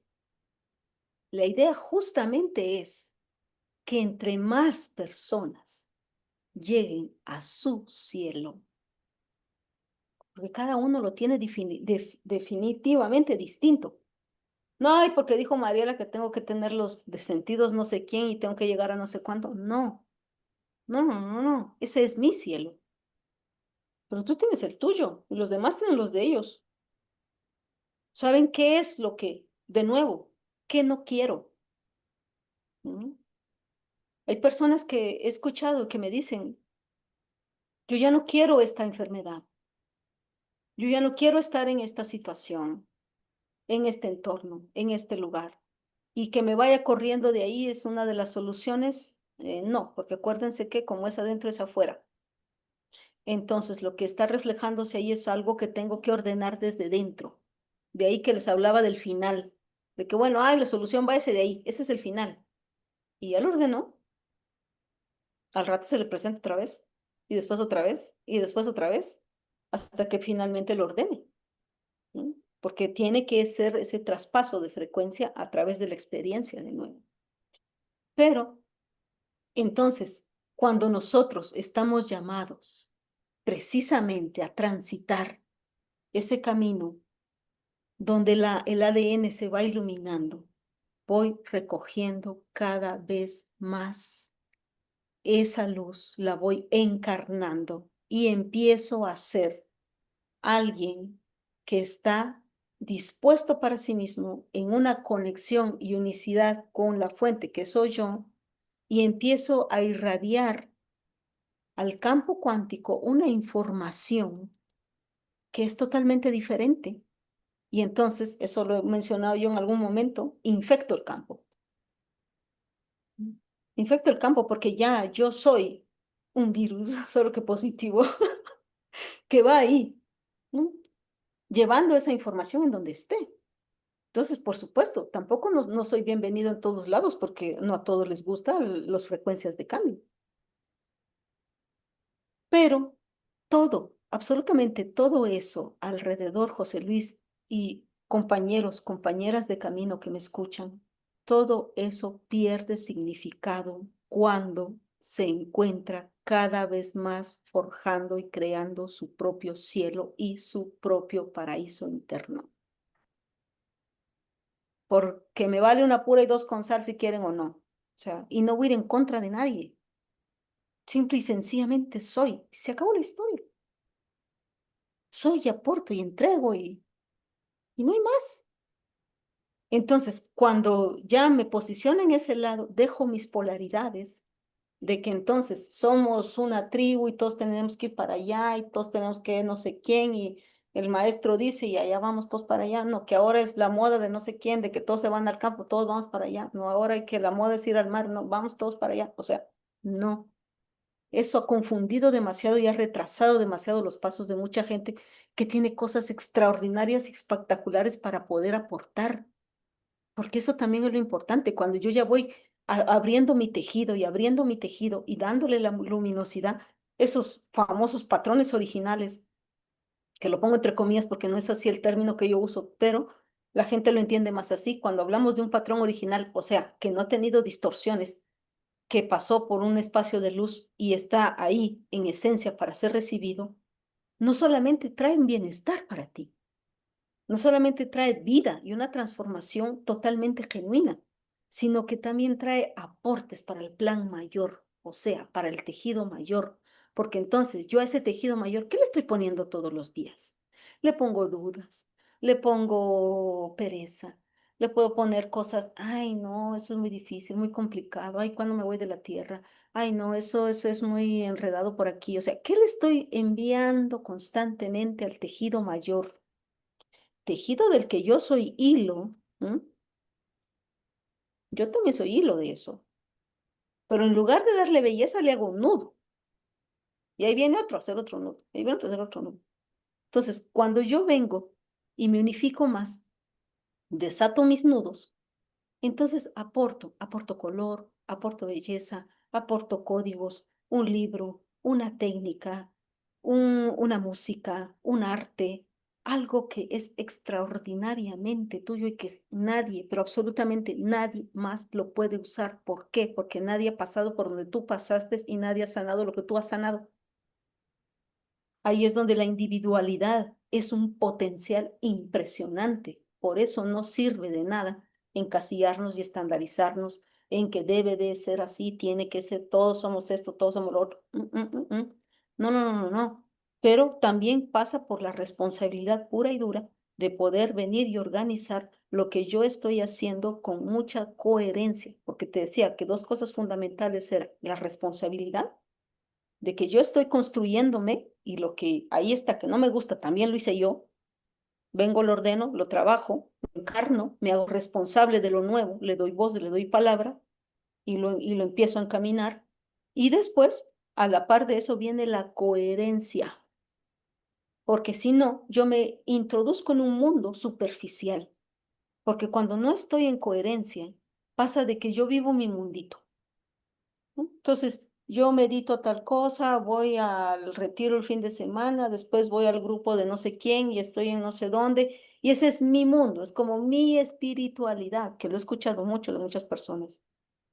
La idea justamente es que entre más personas lleguen a su cielo, porque cada uno lo tiene definitivamente distinto. No, y porque dijo Mariela que tengo que tener los de sentidos no sé quién y tengo que llegar a no sé cuánto. No, no. Ese es mi cielo. Pero tú tienes el tuyo y los demás tienen los de ellos. ¿Saben qué es lo que, de nuevo, qué no quiero? ¿Mm? Hay personas que he escuchado que me dicen, yo ya no quiero esta enfermedad, yo ya no quiero estar en esta situación, en este entorno, en este lugar. Y que me vaya corriendo de ahí es una de las soluciones. No, porque acuérdense que como es adentro es afuera. Entonces, lo que está reflejándose ahí es algo que tengo que ordenar desde dentro. De ahí que les hablaba del final, de que bueno, ay, la solución va a ese de ahí, ese es el final. Y ya lo ordenó, al rato se le presenta otra vez, y después otra vez, y después otra vez, hasta que finalmente lo ordene. ¿No? Porque tiene que ser ese traspaso de frecuencia a través de la experiencia de nuevo. Pero entonces, cuando nosotros estamos llamados precisamente a transitar ese camino donde el ADN se va iluminando, voy recogiendo cada vez más esa luz la voy encarnando y empiezo a ser alguien que está dispuesto para sí mismo en una conexión y unicidad con la fuente que soy yo, y empiezo a irradiar al campo cuántico una información que es totalmente diferente. Y entonces, eso lo he mencionado yo en algún momento, infecto el campo. Infecto el campo porque ya yo soy un virus, solo que positivo, que va ahí, ¿no? Llevando esa información en donde esté. Entonces, por supuesto, tampoco no soy bienvenido en todos lados porque no a todos les gustan las frecuencias de cambio. Pero todo, absolutamente todo eso alrededor, José Luis, y compañeros, compañeras de camino que me escuchan, todo eso pierde significado cuando se encuentra cada vez más forjando y creando su propio cielo y su propio paraíso interno. Porque me vale una pura y dos con sal si quieren o no. O sea, y no voy a ir en contra de nadie. Simple y sencillamente soy. Se acabó la historia. Soy y aporto y entrego y no hay más. Entonces, cuando ya me posiciono en ese lado, dejo mis polaridades de que entonces somos una tribu y todos tenemos que ir para allá y todos tenemos que no sé quién y el maestro dice y allá vamos todos para allá. No, que ahora es la moda de no sé quién, de que todos se van al campo, todos vamos para allá. No, ahora hay que la moda es ir al mar, no, vamos todos para allá. O sea, no. Eso ha confundido demasiado y ha retrasado demasiado los pasos de mucha gente que tiene cosas extraordinarias y espectaculares para poder aportar, porque eso también es lo importante. Cuando yo ya voy abriendo mi tejido y abriendo mi tejido y dándole la luminosidad, esos famosos patrones originales, que lo pongo entre comillas porque no es así el término que yo uso, pero la gente lo entiende más así. Cuando hablamos de un patrón original, o sea, que no ha tenido distorsiones, que pasó por un espacio de luz y está ahí en esencia para ser recibido, no solamente trae un bienestar para ti, no solamente trae vida y una transformación totalmente genuina, sino que también trae aportes para el plan mayor, o sea, para el tejido mayor, porque entonces yo a ese tejido mayor, ¿qué le estoy poniendo todos los días? Le pongo dudas, le pongo pereza, le puedo poner cosas, ay, no, eso es muy difícil, muy complicado, ay, ¿cuándo me voy de la tierra? Ay, no, eso es muy enredado por aquí. O sea, ¿qué le estoy enviando constantemente al tejido mayor? Tejido del que yo soy hilo, ¿m? Yo también soy hilo de eso, pero en lugar de darle belleza le hago un nudo, y ahí viene otro a hacer otro nudo, y ahí viene otro a hacer otro nudo. Entonces, cuando yo vengo y me unifico más, desato mis nudos, entonces aporto color, aporto belleza, aporto códigos, un libro, una técnica, una música, un arte, algo que es extraordinariamente tuyo y que nadie, pero absolutamente nadie más lo puede usar. ¿Por qué? Porque nadie ha pasado por donde tú pasaste y nadie ha sanado lo que tú has sanado. Ahí es donde la individualidad es un potencial impresionante. Por eso no sirve de nada encasillarnos y estandarizarnos en que debe de ser así, tiene que ser, todos somos esto, todos somos lo otro. No, no, no, no, no. Pero también pasa por la responsabilidad pura y dura de poder venir y organizar lo que yo estoy haciendo con mucha coherencia, porque te decía que dos cosas fundamentales eran la responsabilidad de que yo estoy construyéndome y lo que ahí está que no me gusta también lo hice yo, vengo, lo ordeno, lo trabajo, lo encarno, me hago responsable de lo nuevo, le doy voz, le doy palabra y lo empiezo a encaminar. Y después, a la par de eso, viene la coherencia, porque si no, yo me introduzco en un mundo superficial, porque cuando no estoy en coherencia, pasa de que yo vivo mi mundito. ¿No? Entonces, yo medito tal cosa, voy al retiro el fin de semana, después voy al grupo de no sé quién y estoy en no sé dónde, y ese es mi mundo, es como mi espiritualidad, que lo he escuchado mucho de muchas personas.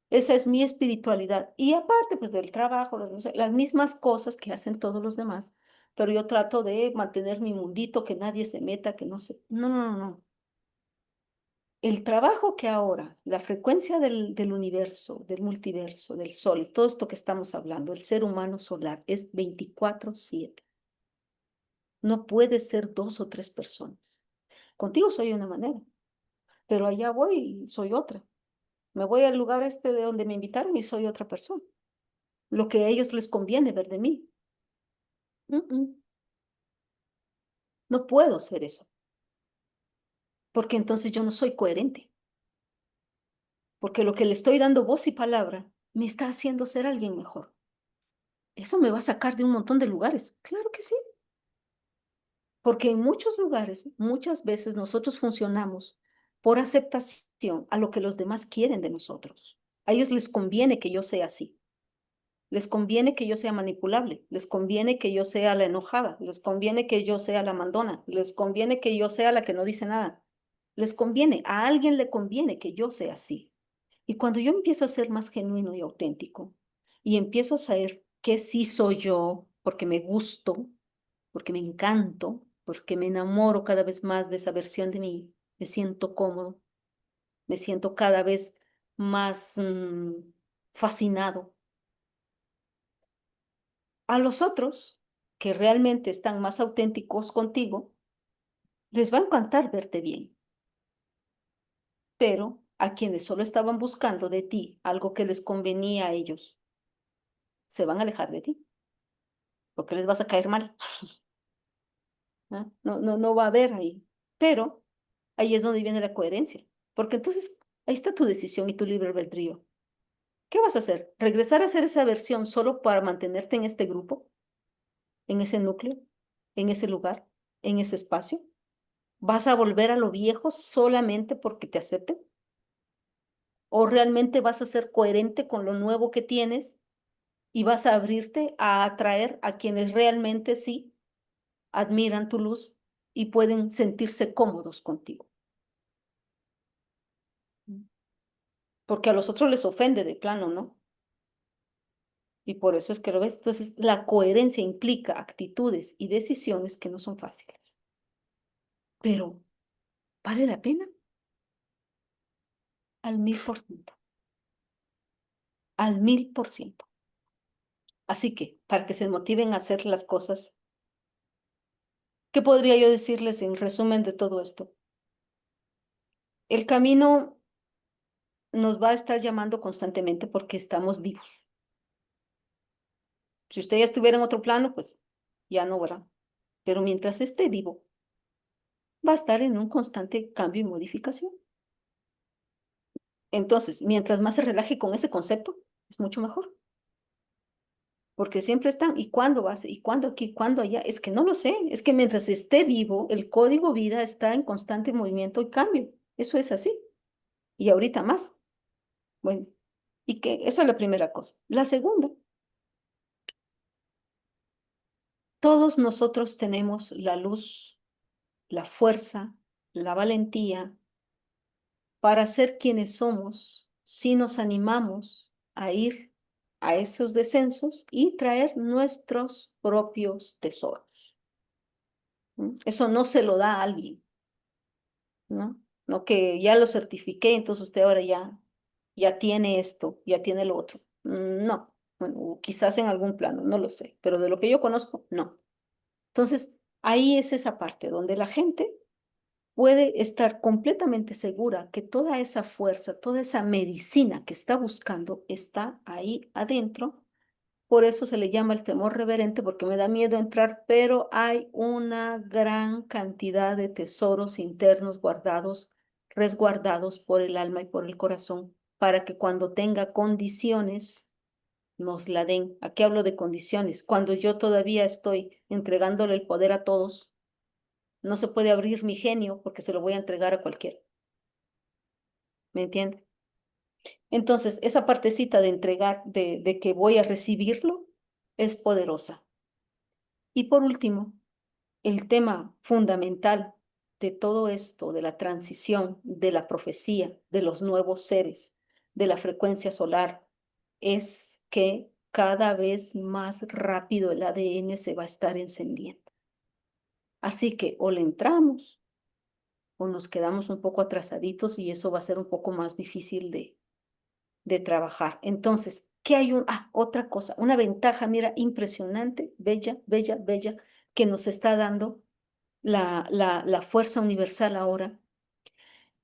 Esa es mi espiritualidad. Y aparte, pues del trabajo, no sé, las mismas cosas que hacen todos los demás, pero yo trato de mantener mi mundito, que nadie se meta, que no se... No, no, no, no. El trabajo que ahora, la frecuencia del universo, del multiverso, del sol, y todo esto que estamos hablando, el ser humano solar, es 24/7. No puede ser dos o tres personas. Contigo soy una manera, pero allá voy y soy otra. Me voy al lugar este de donde me invitaron y soy otra persona. Lo que a ellos les conviene ver de mí. No puedo ser eso, porque entonces yo no soy coherente, porque lo que le estoy dando voz y palabra me está haciendo ser alguien mejor. Eso me va a sacar de un montón de lugares. Claro que sí, porque en muchos lugares, muchas veces nosotros funcionamos por aceptación a lo que los demás quieren de nosotros. A ellos les conviene que yo sea así. Les conviene que yo sea manipulable, les conviene que yo sea la enojada, les conviene que yo sea la mandona, les conviene que yo sea la que no dice nada. Les conviene, a alguien le conviene que yo sea así. Y cuando yo empiezo a ser más genuino y auténtico y empiezo a saber que sí soy yo, porque me gusto, porque me encanto, porque me enamoro cada vez más de esa versión de mí, me siento cómodo, me siento cada vez más fascinado. A los otros, que realmente están más auténticos contigo, les va a encantar verte bien, pero a quienes solo estaban buscando de ti algo que les convenía a ellos, se van a alejar de ti, porque les vas a caer mal. ¿Ah? No, no, no va a haber ahí. Pero ahí es donde viene la coherencia, porque entonces ahí está tu decisión y tu libre albedrío. ¿Qué vas a hacer? ¿Regresar a hacer esa versión solo para mantenerte en este grupo, en ese núcleo, en ese lugar, en ese espacio? ¿Vas a volver a lo viejo solamente porque te acepten? ¿O realmente vas a ser coherente con lo nuevo que tienes y vas a abrirte a atraer a quienes realmente sí admiran tu luz y pueden sentirse cómodos contigo? Porque a los otros les ofende de plano, ¿no? Y por eso es que lo ves. Entonces, la coherencia implica actitudes y decisiones que no son fáciles. Pero, ¿vale la pena? Al 1000%. Al 1000%. Así que, para que se motiven a hacer las cosas, ¿qué podría yo decirles en resumen de todo esto? El camino nos va a estar llamando constantemente porque estamos vivos. Si usted ya estuviera en otro plano, pues ya no, ¿verdad? Pero mientras esté vivo, va a estar en un constante cambio y modificación. Entonces, mientras más se relaje con ese concepto, es mucho mejor. Porque siempre están, ¿y cuándo vas? ¿Y cuándo aquí? ¿Cuándo allá? Es que no lo sé. Es que mientras esté vivo, el código vida está en constante movimiento y cambio. Eso es así. Y ahorita más. Bueno, y que esa es la primera cosa. La segunda, todos nosotros tenemos la luz, la fuerza, la valentía para ser quienes somos si nos animamos a ir a esos descensos y traer nuestros propios tesoros. Eso no se lo da a alguien, ¿no? No que ya lo certifiqué, entonces usted ahora ya tiene esto, ya tiene lo otro. No, bueno, quizás en algún plano, no lo sé, pero de lo que yo conozco, no. Entonces, ahí es esa parte donde la gente puede estar completamente segura que toda esa fuerza, toda esa medicina que está buscando está ahí adentro. Por eso se le llama el temor reverente, porque me da miedo entrar, pero hay una gran cantidad de tesoros internos guardados, resguardados por el alma y por el corazón, para que cuando tenga condiciones nos la den. ¿A qué hablo de condiciones? Cuando yo todavía estoy entregándole el poder a todos, no se puede abrir mi genio porque se lo voy a entregar a cualquiera. ¿Me entiende? Entonces, esa partecita de entregar, de que voy a recibirlo, es poderosa. Y por último, el tema fundamental de todo esto, de la transición, de la profecía, de los nuevos seres, de la frecuencia solar, es que cada vez más rápido el ADN se va a estar encendiendo. Así que o le entramos o nos quedamos un poco atrasaditos y eso va a ser un poco más difícil de trabajar. Entonces, ¿qué hay otra cosa, una ventaja, mira, impresionante, bella, bella, bella, que nos está dando la fuerza universal ahora?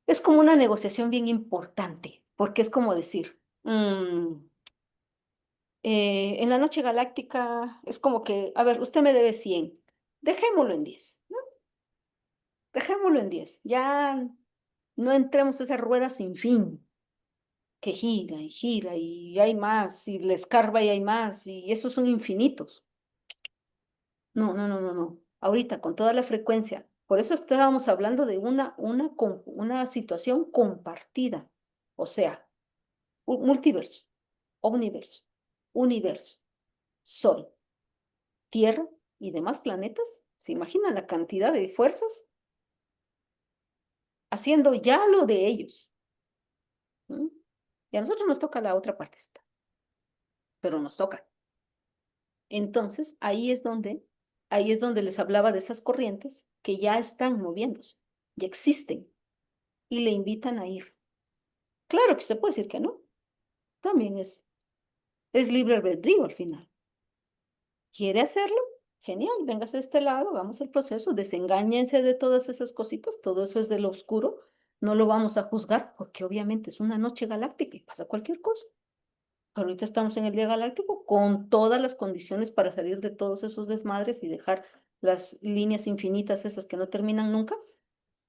Es como una negociación bien importante, porque es como decir, en la noche galáctica es como que, a ver, usted me debe 100, dejémoslo en 10, ¿no? Dejémoslo en 10, ya no entremos a esa rueda sin fin, que gira y hay más, y le escarba y hay más, y esos son infinitos. No, no, no, no, no. Ahorita con toda la frecuencia. Por eso estábamos hablando de una situación compartida. O sea, un multiverso, omniverso, universo, Sol, Tierra y demás planetas. ¿Se imaginan la cantidad de fuerzas haciendo ya lo de ellos? ¿Mm? Y a nosotros nos toca la otra parte, pero nos toca. Entonces, ahí es donde les hablaba de esas corrientes que ya están moviéndose, ya existen y le invitan a ir. Claro que se puede decir que no, también es libre albedrío al final. ¿Quiere hacerlo? Genial, véngase a este lado, hagamos el proceso, desengáñense de todas esas cositas, todo eso es de lo oscuro, no lo vamos a juzgar porque obviamente es una noche galáctica y pasa cualquier cosa. Ahorita estamos en el día galáctico con todas las condiciones para salir de todos esos desmadres y dejar las líneas infinitas esas que no terminan nunca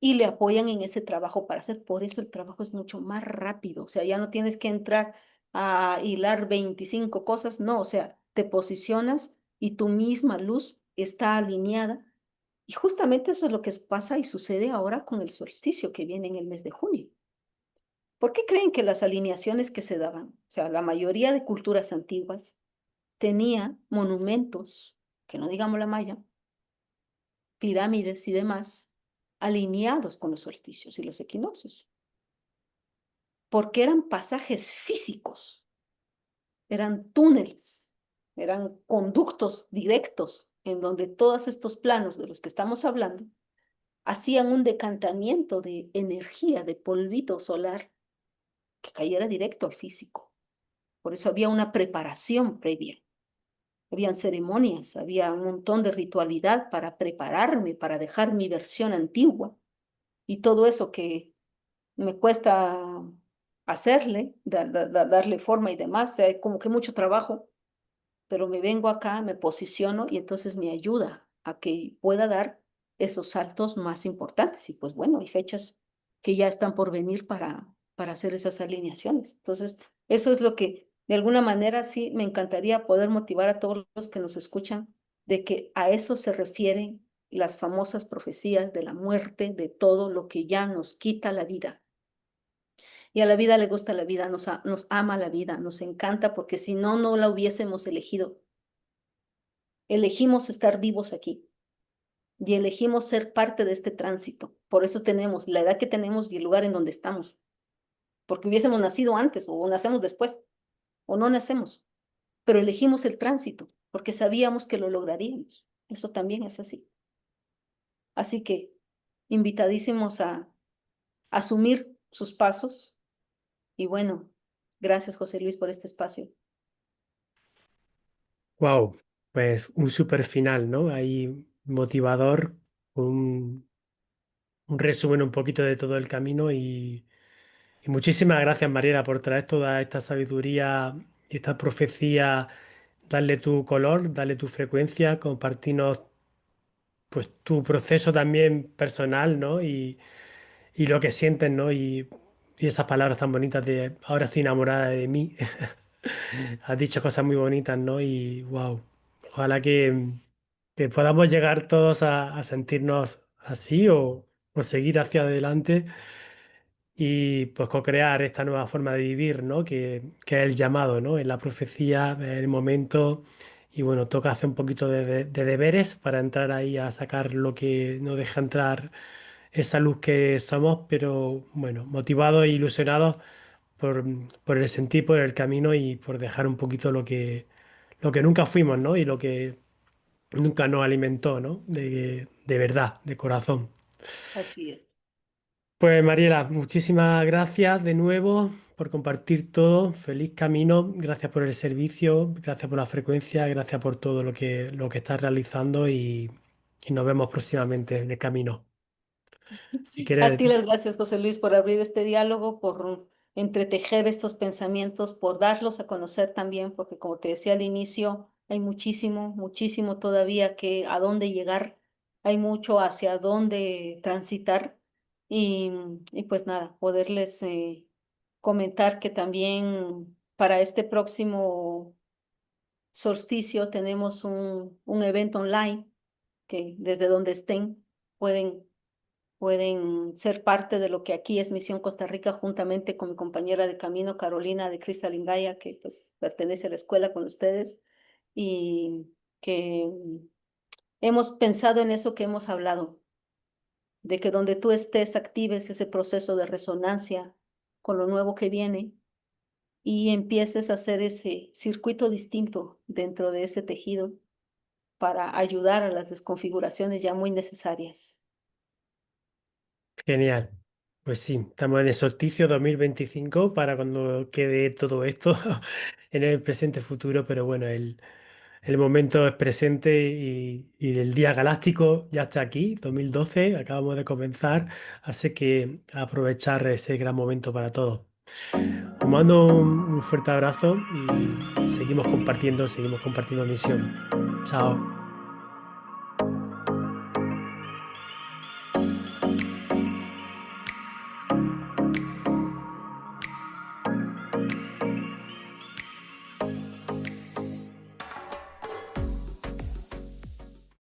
y le apoyan en ese trabajo para hacer. Por eso el trabajo es mucho más rápido. O sea, ya no tienes que entrar a hilar 25 cosas, no, o sea, te posicionas y tu misma luz está alineada. Y justamente eso es lo que pasa y sucede ahora con el solsticio que viene en el mes de junio. ¿Por qué creen que las alineaciones que se daban, o sea, la mayoría de culturas antiguas tenía monumentos, que no digamos la maya, pirámides y demás, alineados con los solsticios y los equinoccios? Porque eran pasajes físicos, eran túneles, eran conductos directos en donde todos estos planos de los que estamos hablando hacían un decantamiento de energía, de polvito solar que cayera directo al físico. Por eso había una preparación previa. Habían ceremonias, había un montón de ritualidad para prepararme, para dejar mi versión antigua. Y todo eso que me cuesta hacerle, darle forma y demás, o sea, hay como que mucho trabajo, pero me vengo acá, me posiciono y entonces me ayuda a que pueda dar esos saltos más importantes. Y pues bueno, hay fechas que ya están por venir para hacer esas alineaciones. Entonces, eso es lo que de alguna manera sí me encantaría poder motivar a todos los que nos escuchan de que a eso se refieren las famosas profecías de la muerte, de todo lo que ya nos quita la vida. Y a la vida le gusta la vida, nos ama la vida, nos encanta porque si no, no la hubiésemos elegido. Elegimos estar vivos aquí y elegimos ser parte de este tránsito. Por eso tenemos la edad que tenemos y el lugar en donde estamos. Porque hubiésemos nacido antes o nacemos después o no nacemos. Pero elegimos el tránsito porque sabíamos que lo lograríamos. Eso también es así. Así que invitadísimos a asumir sus pasos. Y bueno, gracias José Luis por este espacio. Wow, pues un super final, ¿no? Ahí motivador, un resumen un poquito de todo el camino y muchísimas gracias, Mariela, por traer toda esta sabiduría y esta profecía, darle tu color, darle tu frecuencia, compartirnos pues tu proceso también personal, ¿no? Y lo que sientes, ¿no? Y esas palabras tan bonitas de ahora estoy enamorada de mí. Has dicho cosas muy bonitas, ¿no? Y wow, ojalá que podamos llegar todos a sentirnos así o seguir hacia adelante y pues co-crear esta nueva forma de vivir, ¿no? Que es el llamado, ¿no? Es la profecía, es el momento y bueno, toca hacer un poquito de deberes para entrar ahí a sacar lo que nos deja entrar esa luz que somos, pero bueno, motivados e ilusionados por, por el sentir, por el camino y por dejar un poquito lo que nunca fuimos, ¿no? Y lo que nunca nos alimentó, ¿no? De verdad, de corazón. Así es. Pues Mariela, muchísimas gracias de nuevo por compartir todo. Feliz camino. Gracias por el servicio, gracias por la frecuencia, gracias por todo lo que estás realizando y nos vemos próximamente en el camino. Si A quieres, ti las gracias, José Luis, por abrir este diálogo, por entretejer estos pensamientos, por darlos a conocer también, porque como te decía al inicio, hay muchísimo, muchísimo todavía que a dónde llegar, hay mucho hacia dónde transitar y, y pues nada, poderles comentar que también para este próximo solsticio tenemos un evento online que desde donde estén pueden ser parte de lo que aquí es Misión Costa Rica, juntamente con mi compañera de camino, Carolina de Cristalingaya, que pues pertenece a la escuela con ustedes, y que hemos pensado en eso que hemos hablado, de que donde tú estés actives ese proceso de resonancia con lo nuevo que viene y empieces a hacer ese circuito distinto dentro de ese tejido para ayudar a las desconfiguraciones ya muy necesarias. genial. Pues sí, estamos en el solsticio 2025 para cuando quede todo esto en el presente futuro, pero bueno, el momento es presente y el día galáctico ya está aquí, 2012, acabamos de comenzar, así que aprovechar ese gran momento para todos. Os mando un fuerte abrazo y seguimos compartiendo misión. Chao.